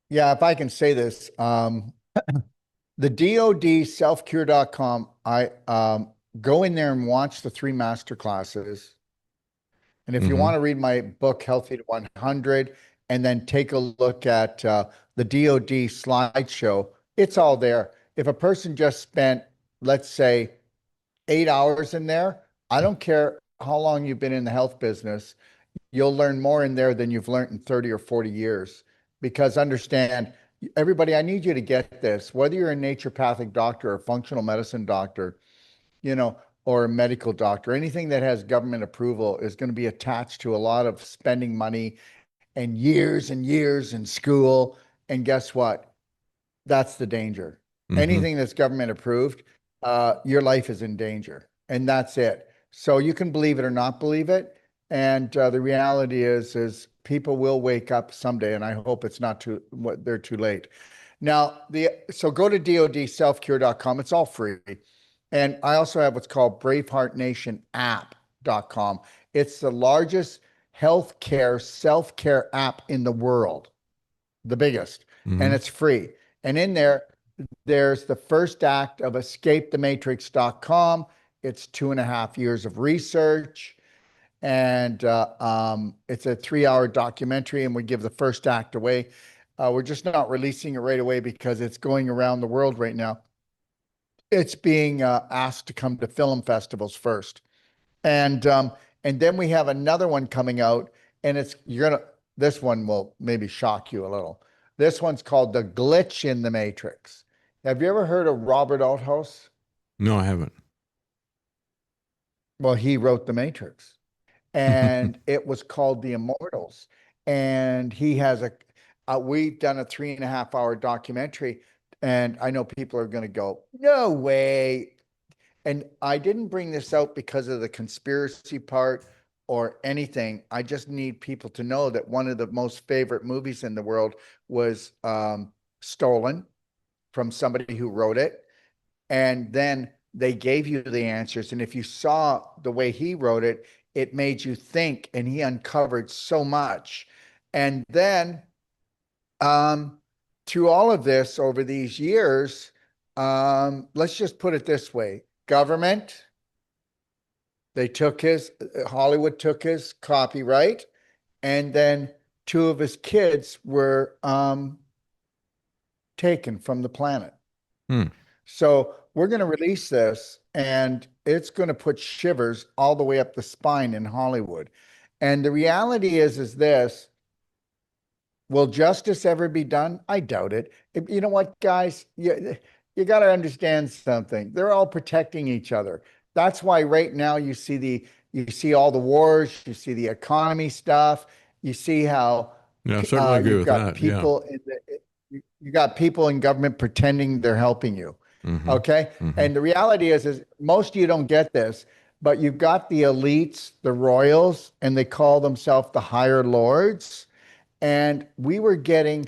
Yeah, if I can say this, the dodselfcure.com, I go in there and watch the 3 master classes. And if you want to read my book, Healthy to 100, and then take a look at the DOD slideshow, it's all there. If a person just spent, let's say, 8 hours in there, I don't care how long you've been in the health business, you'll learn more in there than you've learned in 30 or 40 years. Because understand, everybody, I need you to get this, whether you're a naturopathic doctor or a functional medicine doctor, or a medical doctor, anything that has government approval is going to be attached to a lot of spending money and years in school. And guess what? That's the danger. Anything that's government approved, your life is in danger. And that's it. So you can believe it or not believe it. And the reality is people will wake up someday. And I hope it's not they're too late. Now, so go to dodselfcure.com. It's all free. And I also have what's called braveheartnationapp.com. It's the largest healthcare, self-care app in the world, the biggest, and it's free. And in there's the first act of escapethematrix.com. It's 2.5 years of research, and it's a 3-hour documentary, and we give the first act away. We're just not releasing it right away because it's going around the world right now. It's being asked to come to film festivals first. And then we have another one coming out, and this one will maybe shock you a little. This one's called The Glitch in the Matrix. Have you ever heard of Robert Althaus? No, I haven't. Well, he wrote The Matrix, and it was called The Immortals. And he has we've done a 3.5-hour documentary, and I know people are going to go, no way. And I didn't bring this out because of the conspiracy part or anything. I just need people to know that one of the most favorite movies in the world was stolen from somebody who wrote it. And then they gave you the answers. And if you saw the way he wrote it, it made you think, and he uncovered so much. And then through all of this over these years, let's just put it this way. Government, Hollywood took his copyright, and then 2 of his kids were taken from the planet. So we're going to release this, and it's going to put shivers all the way up the spine in Hollywood. And the reality is this: will justice ever be done? I doubt it. You know what, guys? You got to understand something. They're all protecting each other. That's why right now you see all the wars, you see the economy stuff, you see how I certainly agree with that. You got people in government pretending they're helping you. Okay. And the reality is most of you don't get this, but you've got the elites, the royals, and they call themselves the higher lords. And we were getting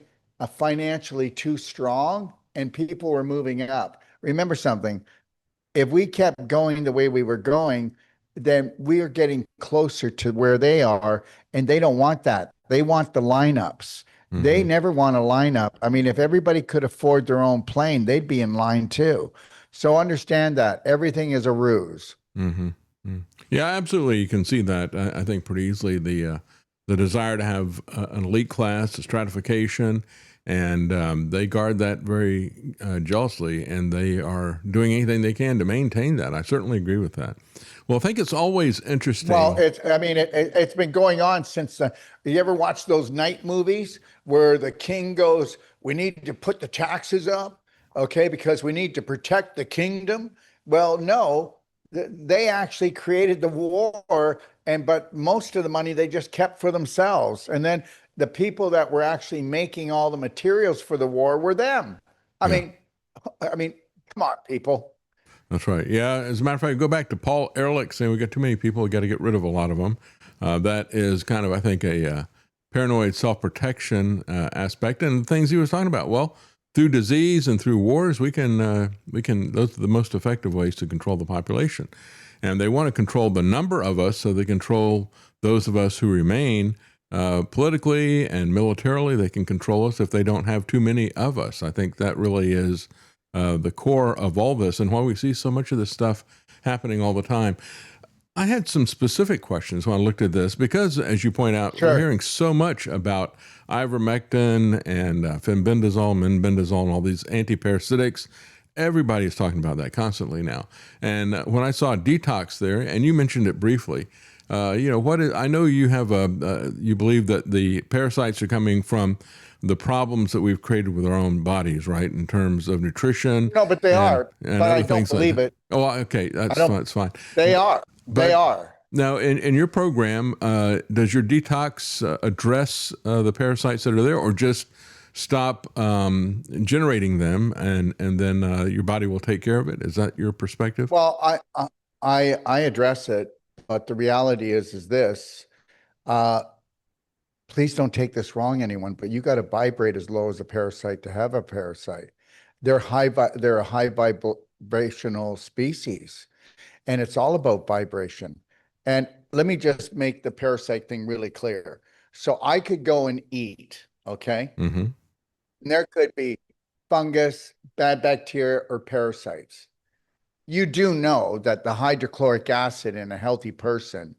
financially too strong, and people were moving up. Remember something, if we kept going the way we were going, then we are getting closer to where they are, and they don't want that. They want the lineups. They never want to line up. I mean, if everybody could afford their own plane, they'd be in line too. So understand that everything is a ruse. Yeah, absolutely. You can see that. I think pretty easily the desire to have an elite class, the stratification, and they guard that very jealously, and they are doing anything they can to maintain that. I certainly agree with that. Well, I think it's always interesting. Well, it's been going on since you ever watch those night movies where the king goes, "We need to put the taxes up, okay, because we need to protect the kingdom." Well, no, they actually created the war, but most of the money they just kept for themselves. And then the people that were actually making all the materials for the war were them. I mean, come on, people. That's right. Yeah. As a matter of fact, go back to Paul Ehrlich saying we got too many people. We got to get rid of a lot of them. That is kind of, I think, a paranoid self-protection aspect, and things he was talking about. Well, through disease and through wars, we can. Those are the most effective ways to control the population, and they want to control the number of us so they control those of us who remain politically and militarily. They can control us if they don't have too many of us. I think that really is the core of all this, and why we see so much of this stuff happening all the time. I had some specific questions when I looked at this because, as you point out, Sure. we're hearing so much about ivermectin and fenbendazole, menbendazole, and all these antiparasitics. Everybody is talking about that constantly now. And when I saw detox there, and you mentioned it briefly, what is? I know you have you believe that the parasites are coming from the problems that we've created with our own bodies, right? In terms of nutrition. No, but they are. And But I other don't things believe like it. Oh, okay. That's fine. They are. They are. Now, in your program, does your detox address the parasites that are there, or just stop generating them, and then your body will take care of it? Is that your perspective? Well, I address it, but the reality is this. Please don't take this wrong, anyone, but you got to vibrate as low as a parasite to have a parasite. They're a high vibrational species, and it's all about vibration. And let me just make the parasite thing really clear. So I could go and eat, okay? Mm-hmm. And there could be fungus, bad bacteria, or parasites. You do know that the hydrochloric acid in a healthy person,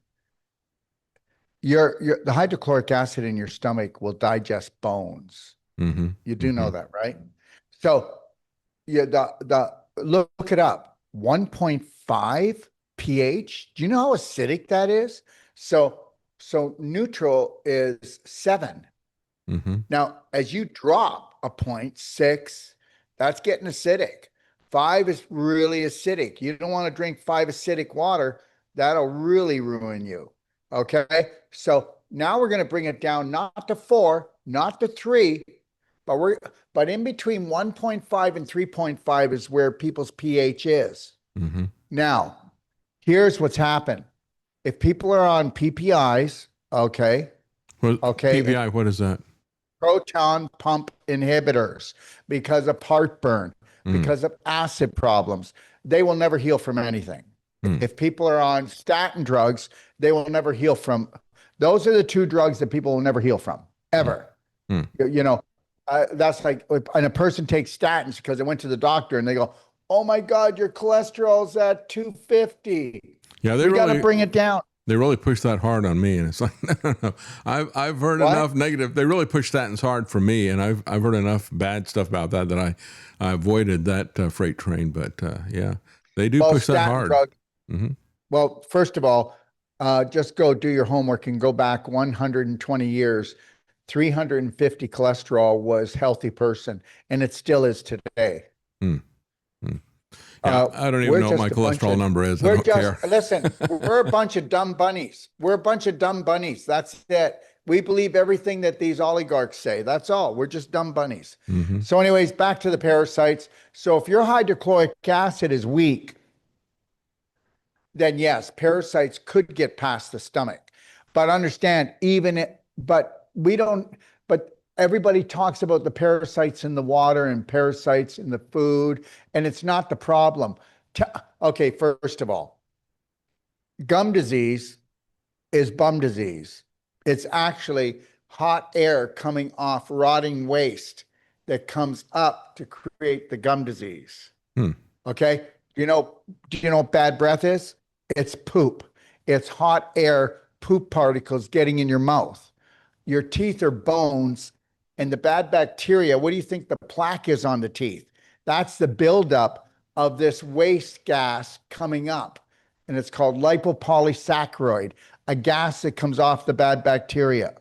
the hydrochloric acid in your stomach will digest bones. Mm-hmm. You do know that, right? So look it up. 1.5 pH. Do you know how acidic that is? So neutral is 7. Mm-hmm. Now, as you drop a 0.6, that's getting acidic. 5 is really acidic. You don't want to drink 5 acidic water. That'll really ruin you. Okay. So now we're going to bring it down, not to 4, not to 3, but in between 1.5 and 3.5 is where people's pH is. Mm-hmm. Now, here's what's happened. If people are on PPIs, okay. PPI, what is that? Proton pump inhibitors, because of heartburn, because of acid problems, they will never heal from anything. If people are on statin drugs, they will never heal from. Those are the 2 drugs that people will never heal from, ever. That's like when a person takes statins because they went to the doctor and they go, "Oh my God, your cholesterol's at 250. Yeah, we got to bring it down." They really push that hard on me, and it's like, no. I've heard enough negative. They really push statins hard for me, and I've heard enough bad stuff about that I avoided that freight train. But yeah, they do push that hard. Mm-hmm. Well, first of all, just go do your homework and go back 120 years. 350 cholesterol was healthy person, and it still is today. Yeah, I don't even know what my cholesterol number is. I don't care. Listen, we're a bunch of dumb bunnies. That's it. We believe everything that these oligarchs say. That's all. We're just dumb bunnies. Mm-hmm. So anyways, back to the parasites. So if your hydrochloric acid is weak, then yes, parasites could get past the stomach. But understand, but everybody talks about the parasites in the water and parasites in the food, and it's not the problem. Okay, first of all, gum disease is bum disease. It's actually hot air coming off rotting waste that comes up to create the gum disease. Okay. Do you know what bad breath is? It's poop. It's hot air, poop particles getting in your mouth. Your teeth are bones, and the bad bacteria, what do you think the plaque is on the teeth? That's the buildup of this waste gas coming up. And it's called lipopolysaccharide, a gas that comes off the bad bacteria.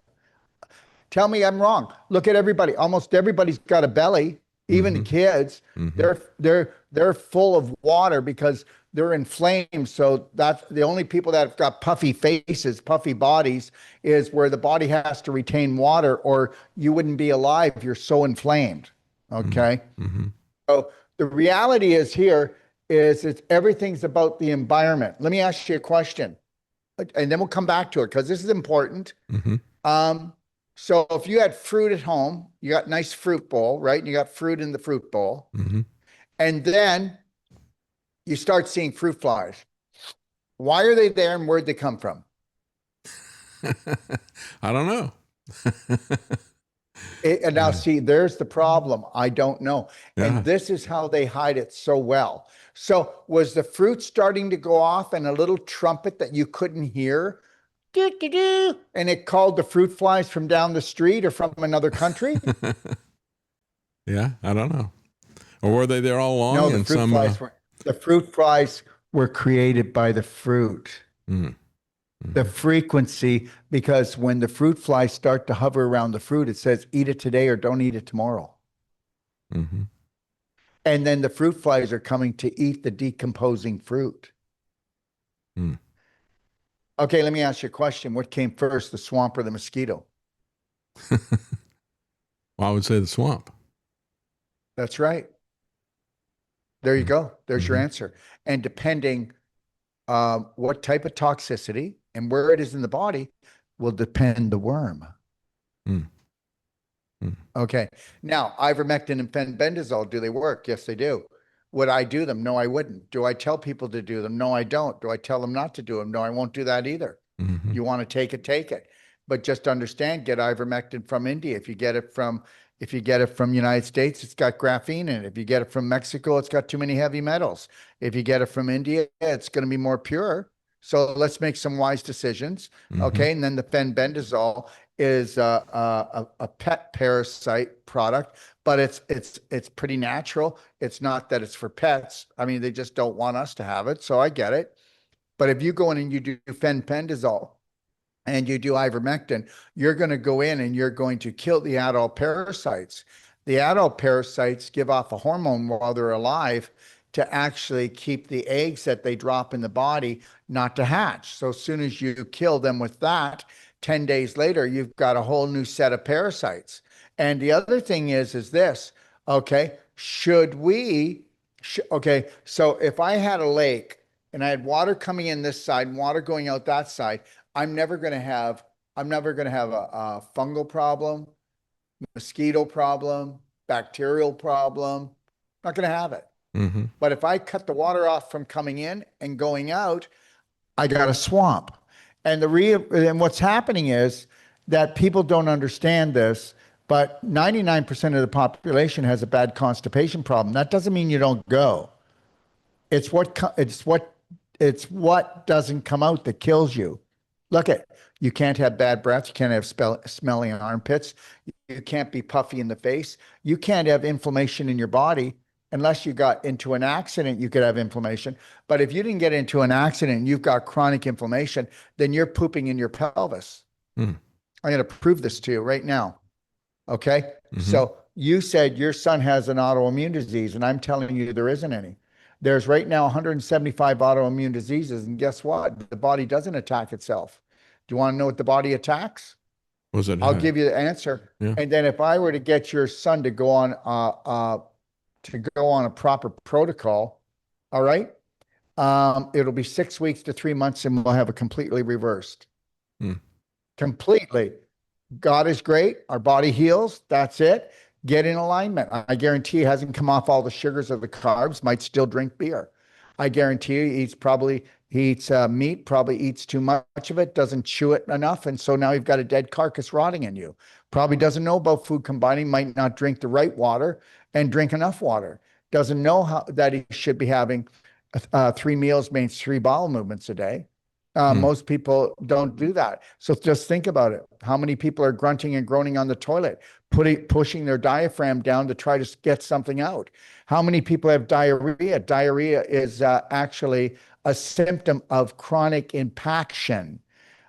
Tell me I'm wrong. Look at everybody. Almost everybody's got a belly, even the kids. They're full of water because they're inflamed. So that's the only people that have got puffy faces, puffy bodies, is where the body has to retain water, or you wouldn't be alive. You're so inflamed. Okay. So the reality is here is everything's about the environment. Let me ask you a question, and then we'll come back to it because this is important. So if you had fruit at home, you got a nice fruit bowl, right? And you got fruit in the fruit bowl. And then you start seeing fruit flies. Why are they there and where'd they come from? I don't know. And now see, there's the problem. I don't know. And this is how they hide it so well. So was the fruit starting to go off in a little trumpet that you couldn't hear? And it called the fruit flies from down the street or from another country? Yeah, I don't know. Or were they there all along? No, the fruit flies were created by the fruit. The frequency, because when the fruit flies start to hover around the fruit, it says, eat it today or don't eat it tomorrow. And then the fruit flies are coming to eat the decomposing fruit. Okay, let me ask you a question. What came first, the swamp or the mosquito? Well, I would say the swamp. That's right. There you go. There's your answer. And depending what type of toxicity and where it is in the body will depend the worm. Okay. Now, ivermectin and fenbendazole, do they work? Yes, they do. Would I do them? No, I wouldn't. Do I tell people to do them? No, I don't. Do I tell them not to do them? No, I won't do that either. You want to take it, take it. But just understand, get ivermectin from India. If you get it from United States, it's got graphene in it. If you get it from Mexico, it's got too many heavy metals. If you get it from India, it's going to be more pure. So let's make some wise decisions. Okay. And then the fenbendazole is a pet parasite product, but it's pretty natural. It's not that it's for pets. I mean, they just don't want us to have it. So I get it. But if you go in and you do fenbendazole and you do ivermectin, you're going to go in and you're going to kill the adult parasites. The adult parasites give off a hormone while they're alive to actually keep the eggs that they drop in the body not to hatch. So as soon as you kill them with that, 10 days later, you've got a whole new set of parasites. And the other thing is this, okay, okay, so if I had a lake and I had water coming in this side and water going out that side, I'm never going to have a fungal problem, mosquito problem, bacterial problem. Not going to have it. But if I cut the water off from coming in and going out, I got a swamp. And and what's happening is that people don't understand this, but 99% of the population has a bad constipation problem. That doesn't mean you don't go. It's what doesn't come out that kills you. Look you can't have bad breath. You can't have smelly armpits. You can't be puffy in the face. You can't have inflammation in your body. Unless you got into an accident, you could have inflammation. But if you didn't get into an accident and you've got chronic inflammation, then you're pooping in your pelvis. I'm going to prove this to you right now. Okay? So you said your son has an autoimmune disease, and I'm telling you there isn't any. There's right now 175 autoimmune diseases, and guess what? The body doesn't attack itself. Do you want to know what the body attacks? I'll give you the answer. Yeah. And then if I were to get your son to go on a proper protocol, all right, it'll be 6 weeks to 3 months and we'll have it completely reversed. Completely. God is great. Our body heals. That's it. Get in alignment. I guarantee he hasn't come off all the sugars or the carbs, might still drink beer. I guarantee you he eats probably He eats meat, probably eats too much of it, doesn't chew it enough. And so now you've got a dead carcass rotting in you. Probably doesn't know about food combining, might not drink the right water and drink enough water. Doesn't know that he should be having 3 meals, means 3 bowel movements a day. Most people don't do that. So just think about it. How many people are grunting and groaning on the toilet, pushing their diaphragm down to try to get something out? How many people have diarrhea? Diarrhea is actually a symptom of chronic impaction.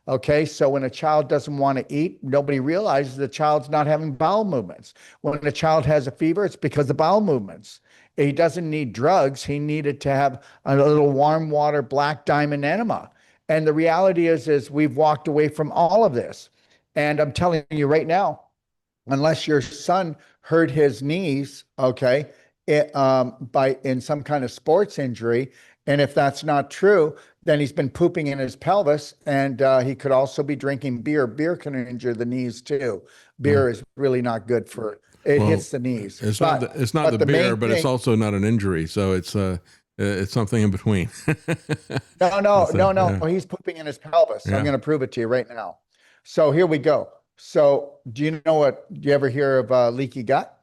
Okay, so when a child doesn't want to eat, nobody realizes the child's not having bowel movements. When a child has a fever, it's because of bowel movements. He doesn't need drugs. He needed to have a little warm water black diamond enema. And the reality is we've walked away from all of this. And I'm telling you right now, unless your son hurt his knees, okay, in some kind of sports injury, and if that's not true, then he's been pooping in his pelvis, and he could also be drinking beer. Beer can injure the knees too. Beer is really not good for it. Well, hits the knees. It's not the beer, but it's also not an injury. So it's something in between. No. He's pooping in his pelvis. Yeah. I'm going to prove it to you right now. So here we go. So do you ever hear of leaky gut?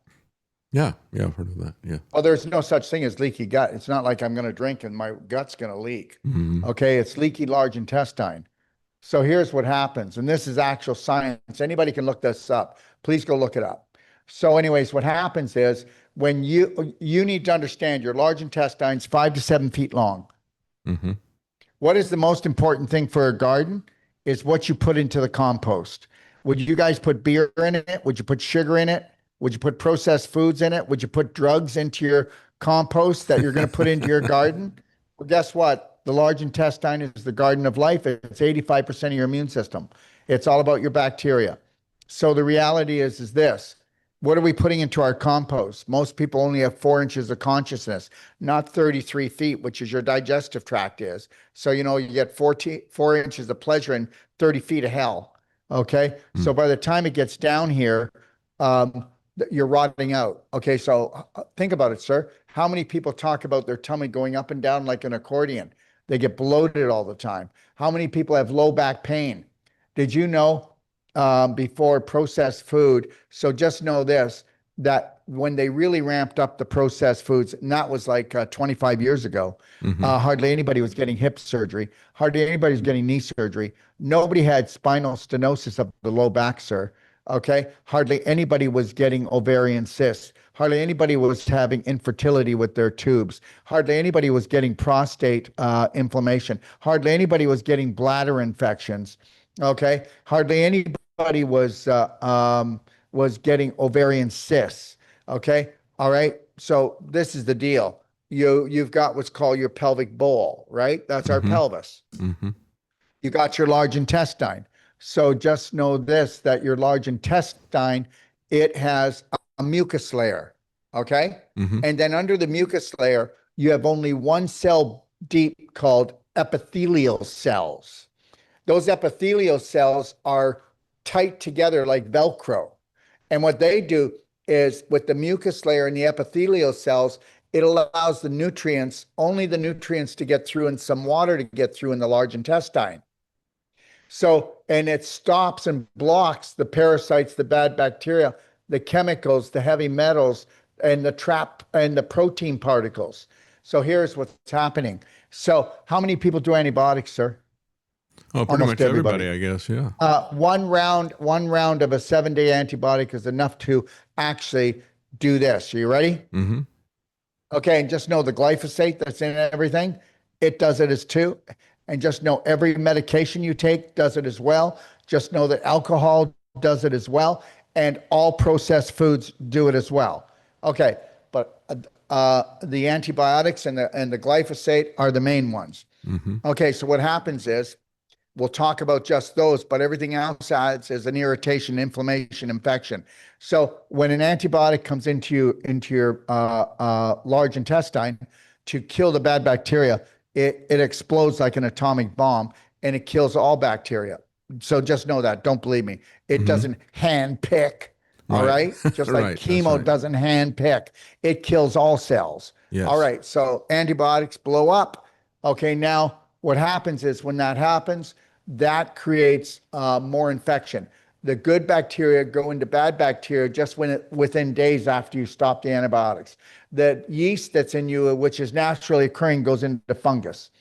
Yeah, I've heard of that. Yeah. Well, there's no such thing as leaky gut. It's not like I'm going to drink and my gut's going to leak. Mm-hmm. Okay, it's leaky large intestine. So here's what happens, and this is actual science. Anybody can look this up. Please go look it up. So anyways, what happens is when you need to understand your large intestine's 5 to 7 feet long. Mm-hmm. What is the most important thing for a garden is what you put into the compost. Would you guys put beer in it? Would you put sugar in it? Would you put processed foods in it? Would you put drugs into your compost that you're going to put into your garden? Well, guess what? The large intestine is the garden of life. It's 85% of your immune system. It's all about your bacteria. So the reality is this. What are we putting into our compost? Most people only have 4 inches of consciousness, not 33 feet, which is your digestive tract is. So, you get 4 inches of pleasure and 30 feet of hell. Okay. So by the time it gets down here, you're rotting out. Okay. So think about it, sir. How many people talk about their tummy going up and down like an accordion? They get bloated all the time. How many people have low back pain? Did you know before processed food? So just know this, that when they really ramped up the processed foods, and that was like 25 years ago, hardly anybody was getting hip surgery. Hardly anybody was getting knee surgery. Nobody had spinal stenosis of the low back, sir. Okay. Hardly anybody was getting ovarian cysts. Hardly anybody was having infertility with their tubes. Hardly anybody was getting prostate inflammation. Hardly anybody was getting bladder infections. Okay. Hardly anybody was getting ovarian cysts. Okay. All right. So this is the deal. You've got what's called your pelvic bowl, right? That's our pelvis. Mm-hmm. You got your large intestine. So just know this, that your large intestine, it has a mucus layer, okay? Mm-hmm. And then under the mucus layer, you have only one cell deep called epithelial cells. Those epithelial cells are tight together like Velcro. And what they do is with the mucus layer and the epithelial cells, it allows only the nutrients to get through and some water to get through in the large intestine. So, and it stops and blocks the parasites, the bad bacteria, the chemicals, the heavy metals, and the protein particles. So here's what's happening. So how many people do antibiotics, sir? Oh, pretty much everybody, I guess, yeah. One round of a 7-day antibiotic is enough to actually do this. Are you ready? Mm-hmm. Okay, and just know the glyphosate that's in everything, it does it as too. And just know every medication you take does it as well. Just know that alcohol does it as well. And all processed foods do it as well. Okay, but the antibiotics and the glyphosate are the main ones. Mm-hmm. Okay, so what happens is, we'll talk about just those, but everything else adds is an irritation, inflammation, infection. So when an antibiotic comes into your large intestine to kill the bad bacteria, it explodes like an atomic bomb and it kills all bacteria. So just know that. Don't believe me. It doesn't hand pick. Right. All right. Just like chemo doesn't hand pick. It kills all cells. Yes. All right. So antibiotics blow up. Okay. Now what happens is when that happens, that creates more infection. The good bacteria go into bad bacteria just within days after you stop the antibiotics. The yeast that's in you, which is naturally occurring, goes into fungus.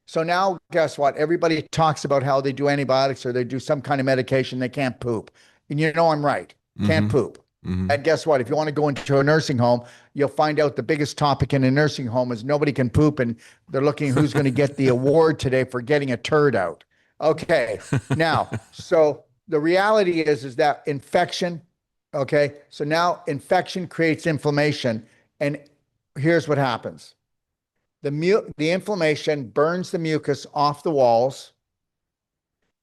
So now, guess what? Everybody talks about how they do antibiotics or they do some kind of medication, they can't poop. And you know I'm right. Can't poop. And guess what? If you want to go into a nursing home, you'll find out the biggest topic in a nursing home is nobody can poop, and they're looking who's going to get the award today for getting a turd out. Okay. Now, so the reality is that infection, okay? So now infection creates inflammation, and here's what happens. The inflammation burns the mucus off the walls.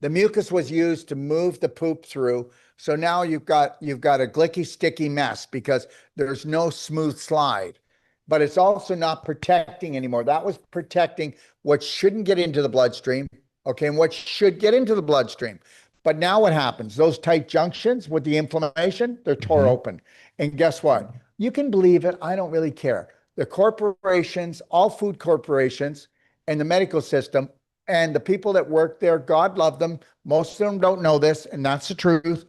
The mucus was used to move the poop through. So now you've got a glicky, sticky mess because there's no smooth slide. But it's also not protecting anymore. That was protecting what shouldn't get into the bloodstream, okay, and what should get into the bloodstream. But now what happens? Those tight junctions with the inflammation, they're tore open. And guess what? You can believe it. I don't really care. The corporations, all food corporations, and the medical system, and the people that work there, God love them. Most of them don't know this, and that's the truth.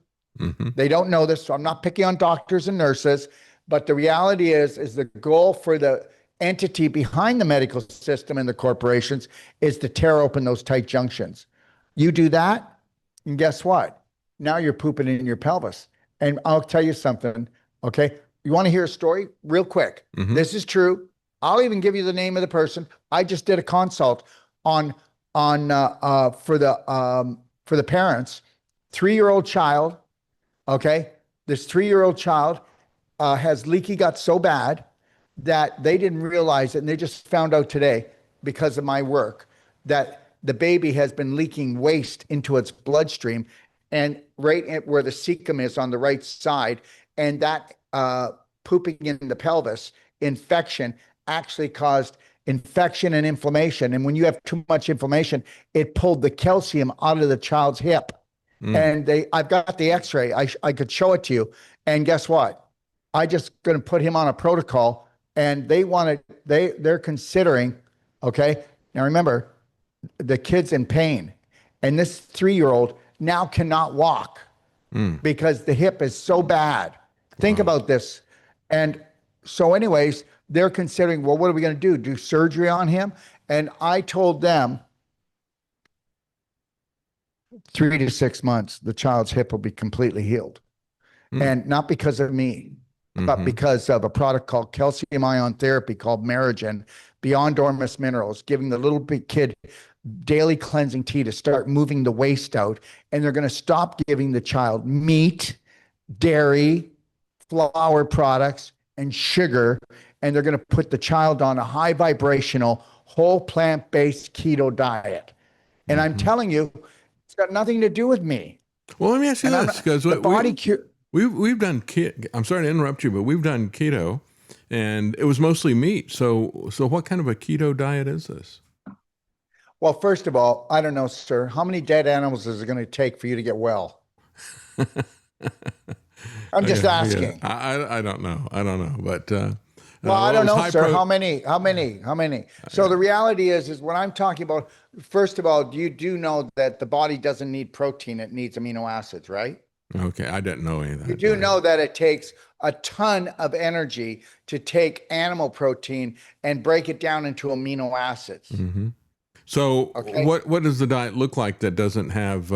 They don't know this, so I'm not picking on doctors and nurses. But the reality is the goal for the entity behind the medical system and the corporations is to tear open those tight junctions. You do that, and guess what? Now you're pooping in your pelvis. And I'll tell you something, okay? You want to hear a story? Real quick. This is true. I'll even give you the name of the person. I just did a consult for the parents. 3-year-old child, okay? This 3-year-old child has leaky gut so bad that they didn't realize it, and they just found out today because of my work that the baby has been leaking waste into its bloodstream, and right at where the cecum is on the right side, and that pooping in the pelvis infection actually caused infection and inflammation. And when you have too much inflammation, it pulled the calcium out of the child's hip. And I've got the x-ray. I could show it to you. And guess what? I just going to put him on a protocol, and they're considering, okay. Now remember, the kid's in pain, and this 3-year-old now cannot walk because the hip is so bad. Think about this. And so anyways, they're considering, well, what are we going to do? Do surgery on him? And I told them 3 to 6 months, the child's hip will be completely healed. And not because of me, but because of a product called calcium ion therapy called Merigen, beyond Dormus Minerals, giving the little big kid daily cleansing tea to start moving the waste out. And they're going to stop giving the child meat, dairy, flour products, and sugar. And they're going to put the child on a high vibrational, whole plant-based keto diet. And I'm telling you, it's got nothing to do with me. Well, let me ask you this, because we've done keto. I'm sorry to interrupt you, but we've done keto, and it was mostly meat. So what kind of a keto diet is this? Well, first of all, I don't know, sir. How many dead animals is it going to take for you to get well? I'm just asking. Yeah. I don't know. But well, I don't know, sir. How many? So the reality is when I'm talking about, first of all, you do know that the body doesn't need protein; it needs amino acids, right? Okay, I didn't know any of that. You do know that it takes a ton of energy to take animal protein and break it down into amino acids. So what does the diet look like that doesn't have,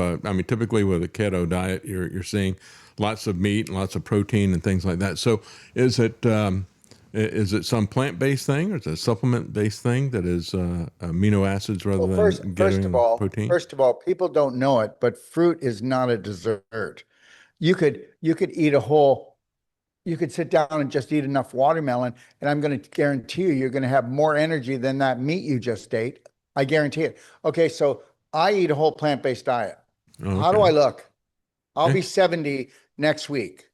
typically with a keto diet, you're seeing lots of meat and lots of protein and things like that. So is it some plant-based thing, or is it a supplement-based thing that is amino acids rather than getting protein? First of all, people don't know it, but fruit is not a dessert. You could eat you could sit down and just eat enough watermelon, and I'm going to guarantee you're going to have more energy than that meat you just ate. I guarantee it. Okay, so I eat a whole plant-based diet. Okay. How do I look? I'll be 70 next week.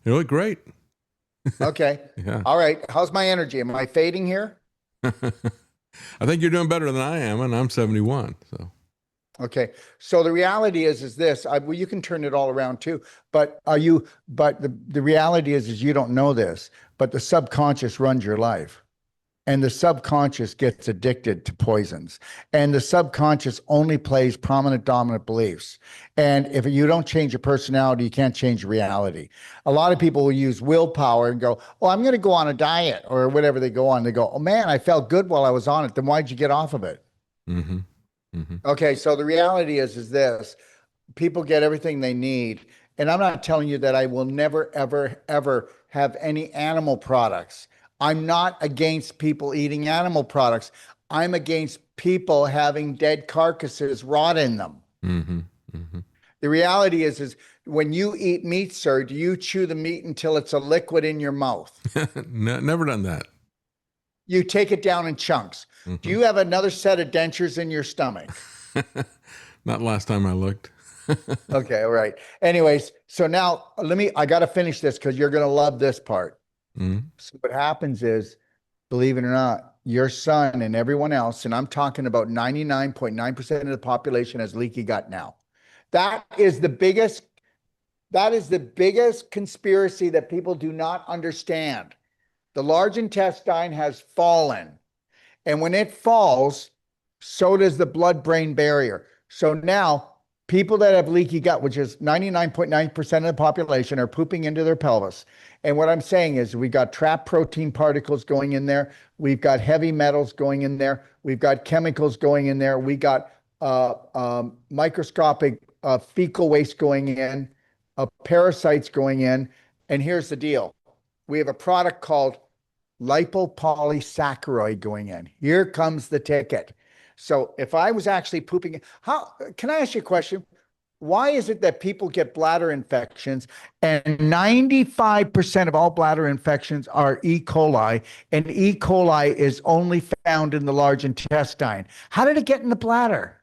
You look great. Okay. Yeah. All right. How's my energy? Am I fading here? I think you're doing better than I am, and I'm 71. So. Okay. So the reality is this. Well, you can turn it all around too. But the reality is you don't know this, but the subconscious runs your life. and the subconscious gets addicted to poisons, and the subconscious only plays prominent dominant beliefs. And if you don't change your personality, you can't change reality. A lot of people will use willpower and go, oh, I'm going to go on a diet or whatever they go on. They go, oh man, I felt good while I was on it. Then why'd you get off of it? Mm-hmm. Mm-hmm. Okay, so the reality is this: people get everything they need. And I'm not telling you that I will never, ever, ever have any animal products. I'm not against people eating animal products. I'm against people having dead carcasses rot in them. Mm-hmm. Mm-hmm. The reality is when you eat meat, sir, do you chew the meat until it's a liquid in your mouth? No, never done that. You take it down in chunks. Mm-hmm. Do you have another set of dentures in your stomach? Not last time I looked. Okay, all right. Anyways, so now I got to finish this because you're going to love this part. Mm-hmm. So what happens is, believe it or not, your son and everyone else, and I'm talking about 99.9% of the population has leaky gut now. That is the biggest conspiracy that people do not understand. The large intestine has fallen. And when it falls, so does the blood-brain barrier. So now people that have leaky gut, which is 99.9% of the population, are pooping into their pelvis. And what I'm saying is we got trapped protein particles going in there. We've got heavy metals going in there. We've got chemicals going in there. We got microscopic fecal waste going in, parasites going in. And here's the deal. We have a product called lipopolysaccharide going in. Here comes the ticket. So if I was actually pooping, can I ask you a question? Why is it that people get bladder infections and 95% of all bladder infections are E. coli, and E. coli is only found in the large intestine? How did it get in the bladder?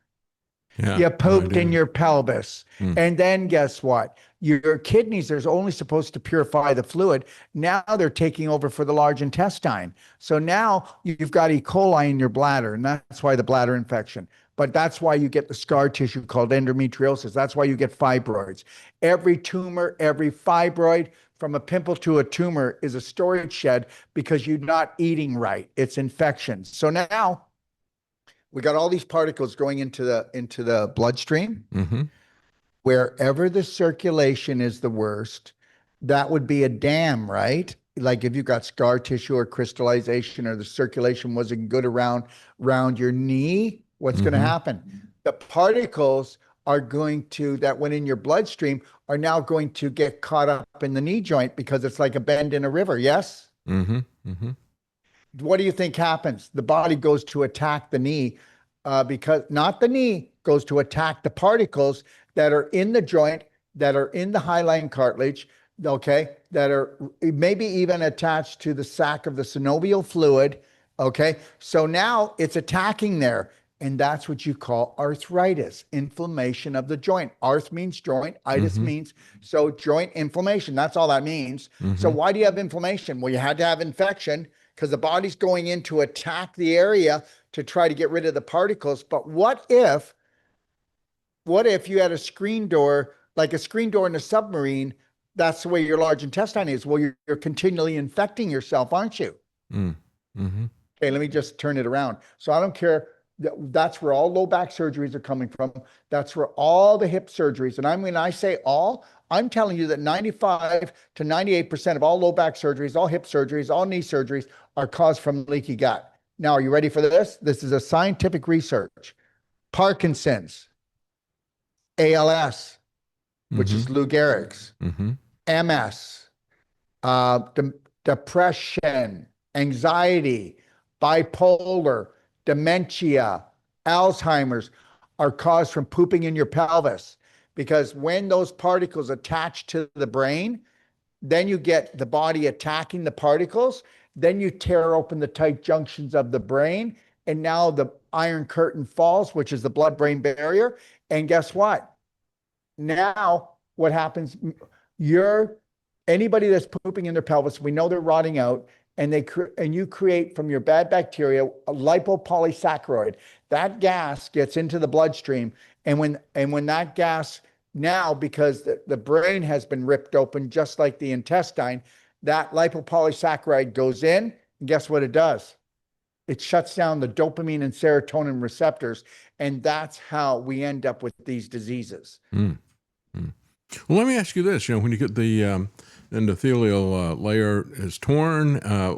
Yeah, You pooped no in your pelvis. Mm. And then guess what? Your kidneys are only supposed to purify the fluid. Now they're taking over for the large intestine. So now you've got E. coli in your bladder, and that's why the bladder infection. But that's why you get the scar tissue called endometriosis. That's why you get fibroids. Every tumor, every fibroid, from a pimple to a tumor, is a storage shed because you're not eating right. It's infections. So now we got all these particles going into the bloodstream. Mm-hmm. Wherever the circulation is the worst, that would be a dam, right? Like if you've got scar tissue or crystallization, or the circulation wasn't good around your knee, what's going to happen? The particles are going to, that went in your bloodstream, are now going to get caught up in the knee joint because it's like a bend in a river. Yes? Mm-hmm. Mm-hmm. What do you think happens? The body goes to attack the knee because not the knee goes to attack the particles that are in the joint, that are in the hyaline cartilage, okay, that are maybe even attached to the sac of the synovial fluid, okay? So now it's attacking there, and that's what you call arthritis, inflammation of the joint. Arth means joint, itis means, so joint inflammation, that's all that means. So why do you have inflammation? Well, you had to have infection because the body's going in to attack the area to try to get rid of the particles. But what if you had a screen door, like a screen door in a submarine? That's the way your large intestine is. Well, you're continually infecting yourself, aren't you? Mm-hmm. Okay, let me just turn it around. So I don't care. That's where all low back surgeries are coming from. That's where all the hip surgeries. And when I say all, I'm telling you that 95 to 98% of all low back surgeries, all hip surgeries, all knee surgeries are caused from leaky gut. Now, are you ready for this? This is a scientific research. Parkinson's, ALS, which is Lou Gehrig's, MS, depression, anxiety, bipolar, dementia, Alzheimer's are caused from pooping in your pelvis. Because when those particles attach to the brain, then you get the body attacking the particles, then you tear open the tight junctions of the brain, and now the iron curtain falls, which is the blood-brain barrier. And guess what? Now what happens? Anybody that's pooping in their pelvis, we know they're rotting out, and you create from your bad bacteria a lipopolysaccharide. That gas gets into the bloodstream, and when that gas, now because the brain has been ripped open just like the intestine, that lipopolysaccharide goes in, and guess what it does? It shuts down the dopamine and serotonin receptors, and that's how we end up with these diseases. Mm. Mm. Well, let me ask you this. When you get the endothelial layer is torn,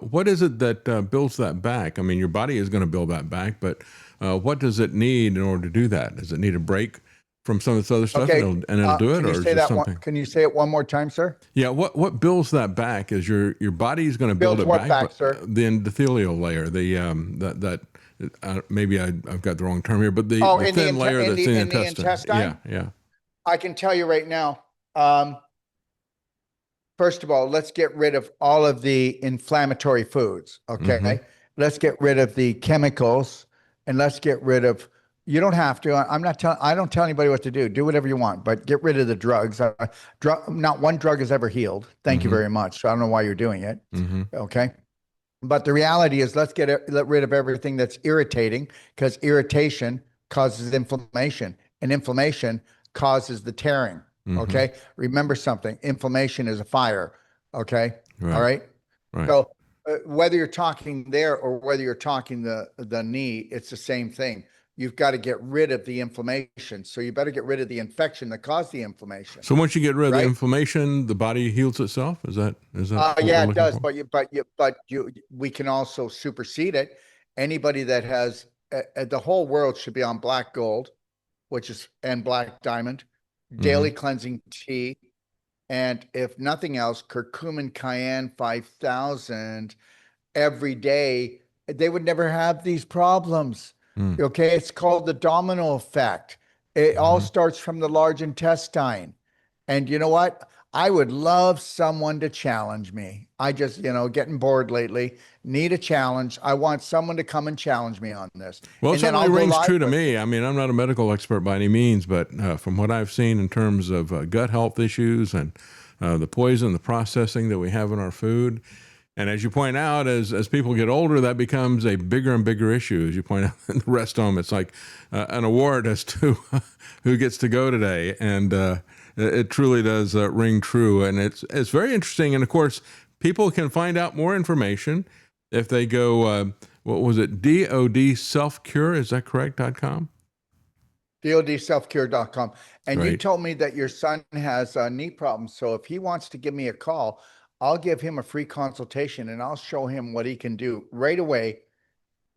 what is it that builds that back? I mean, your body is going to build that back, but what does it need in order to do that? Does it need a break from some of this other stuff, Okay. and it'll do it, or is it something? Can you say it one more time, sir? Yeah, what builds that back is your body's going to build it back. Back, sir? The endothelial layer, maybe I've got the wrong term here, but the thin layer that's in the intestine. Yeah. I can tell you right now. First of all, let's get rid of all of the inflammatory foods. Okay, Mm-hmm. Let's get rid of the chemicals, and let's get rid of. You don't have to. I don't tell anybody what to do. Do whatever you want, but get rid of the drugs. Not one drug has ever healed. Thank you very much. So I don't know why you're doing it. Mm-hmm. Okay. But the reality is, let's get rid of everything that's irritating, because irritation causes inflammation, and inflammation causes the tearing. Mm-hmm. Okay. Remember something. Inflammation is a fire. Okay. Right. All right. Right. So whether you're talking there or whether you're talking the knee, it's the same thing. You've got to get rid of the inflammation. So you better get rid of the infection that caused the inflammation. So once you get rid of the inflammation, the body heals itself. Is that? Yeah, it does. For? We can also supersede it. Anybody that has the whole world should be on black gold, and black diamond, daily cleansing tea, and if nothing else, curcumin cayenne 5000 every day. They would never have these problems. Okay, it's called the domino effect. It all starts from the large intestine. And you know what? I would love someone to challenge me. I just, getting bored lately, need a challenge. I want someone to come and challenge me on this. Well, it And then certainly I'll go rings live true to with it. me. I mean, I'm not a medical expert by any means, but from what I've seen in terms of gut health issues and the poison, the processing that we have in our food, and as you point out, as people get older, that becomes a bigger and bigger issue. As you point out in the rest home, it's like an award as to who gets to go today. And it truly does ring true. And it's very interesting. And of course, people can find out more information if they go, what was it, DOD Self-Cure, is that correct, .com? DODselfcure.com. And you Right. told me that your son has knee problems. So if he wants to give me a call, I'll give him a free consultation, and I'll show him what he can do right away.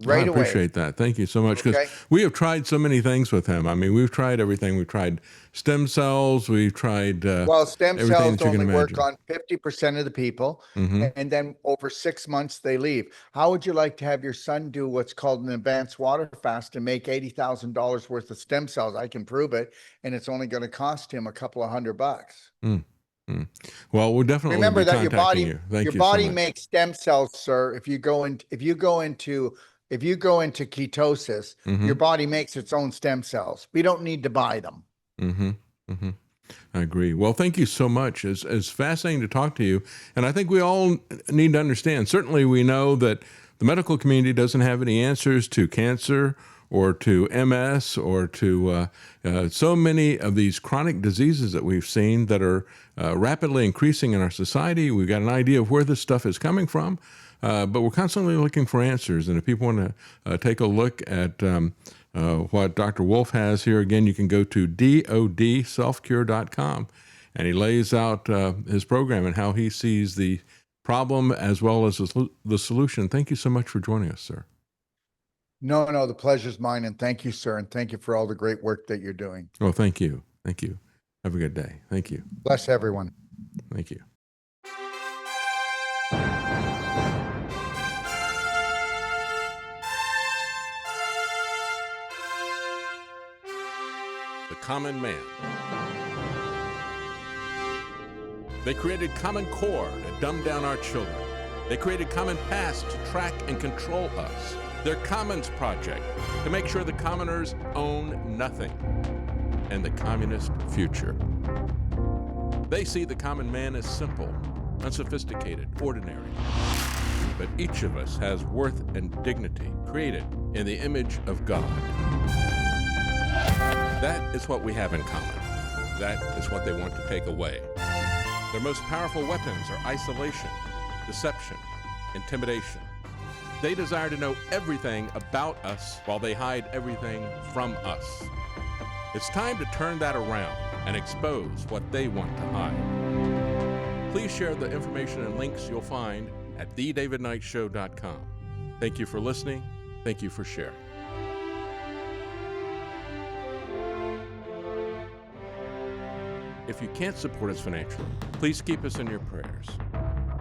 I appreciate that. Thank you so much. Because Okay. we have tried so many things with him. I mean, we've tried everything. We've tried stem cells. We've tried Well, stem everything cells that you can only work imagine. on 50% of the people, Mhm. and then over 6 months they leave. How would you like to have your son do what's called an advanced water fast and make $80,000 worth of stem cells? I can prove it, and it's only going to cost him a couple of $100. Well, we'll definitely Remember be that your contacting body, you. Thank your you body so much. makes stem cells, sir. If you go into ketosis, your body makes its own stem cells. We don't need to buy them. I agree. Well, thank you so much. It's fascinating to talk to you. And I think we all need to understand. Certainly, we know that the medical community doesn't have any answers to cancer or to MS or to so many of these chronic diseases that we've seen that are rapidly increasing in our society. We've got an idea of where this stuff is coming from, but we're constantly looking for answers. And if people want to take a look at what Dr. Wolf has here, again, you can go to DODselfcure.com, and he lays out his program and how he sees the problem as well as the solution. Thank you so much for joining us, sir. No, the pleasure's mine. And thank you, sir. And thank you for all the great work that you're doing. Well, thank you. Thank you. Have a good day. Thank you. Bless everyone. Thank you. The common man. They created Common Core to dumb down our children. They created Common Pass to track and control us. Their Commons Project to make sure the commoners own nothing. And the communist future. They see the common man as simple, unsophisticated, ordinary. But each of us has worth and dignity, created in the image of God. That is what we have in common. That is what they want to take away. Their most powerful weapons are isolation, deception, intimidation. They desire to know everything about us while they hide everything from us. It's time to turn that around and expose what they want to hide. Please share the information and links you'll find at thedavidknightshow.com. Thank you for listening. Thank you for sharing. If you can't support us financially, please keep us in your prayers.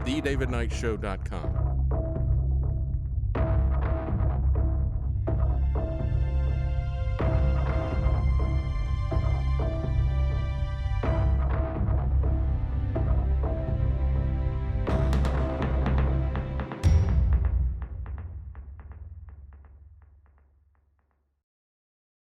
thedavidknightshow.com.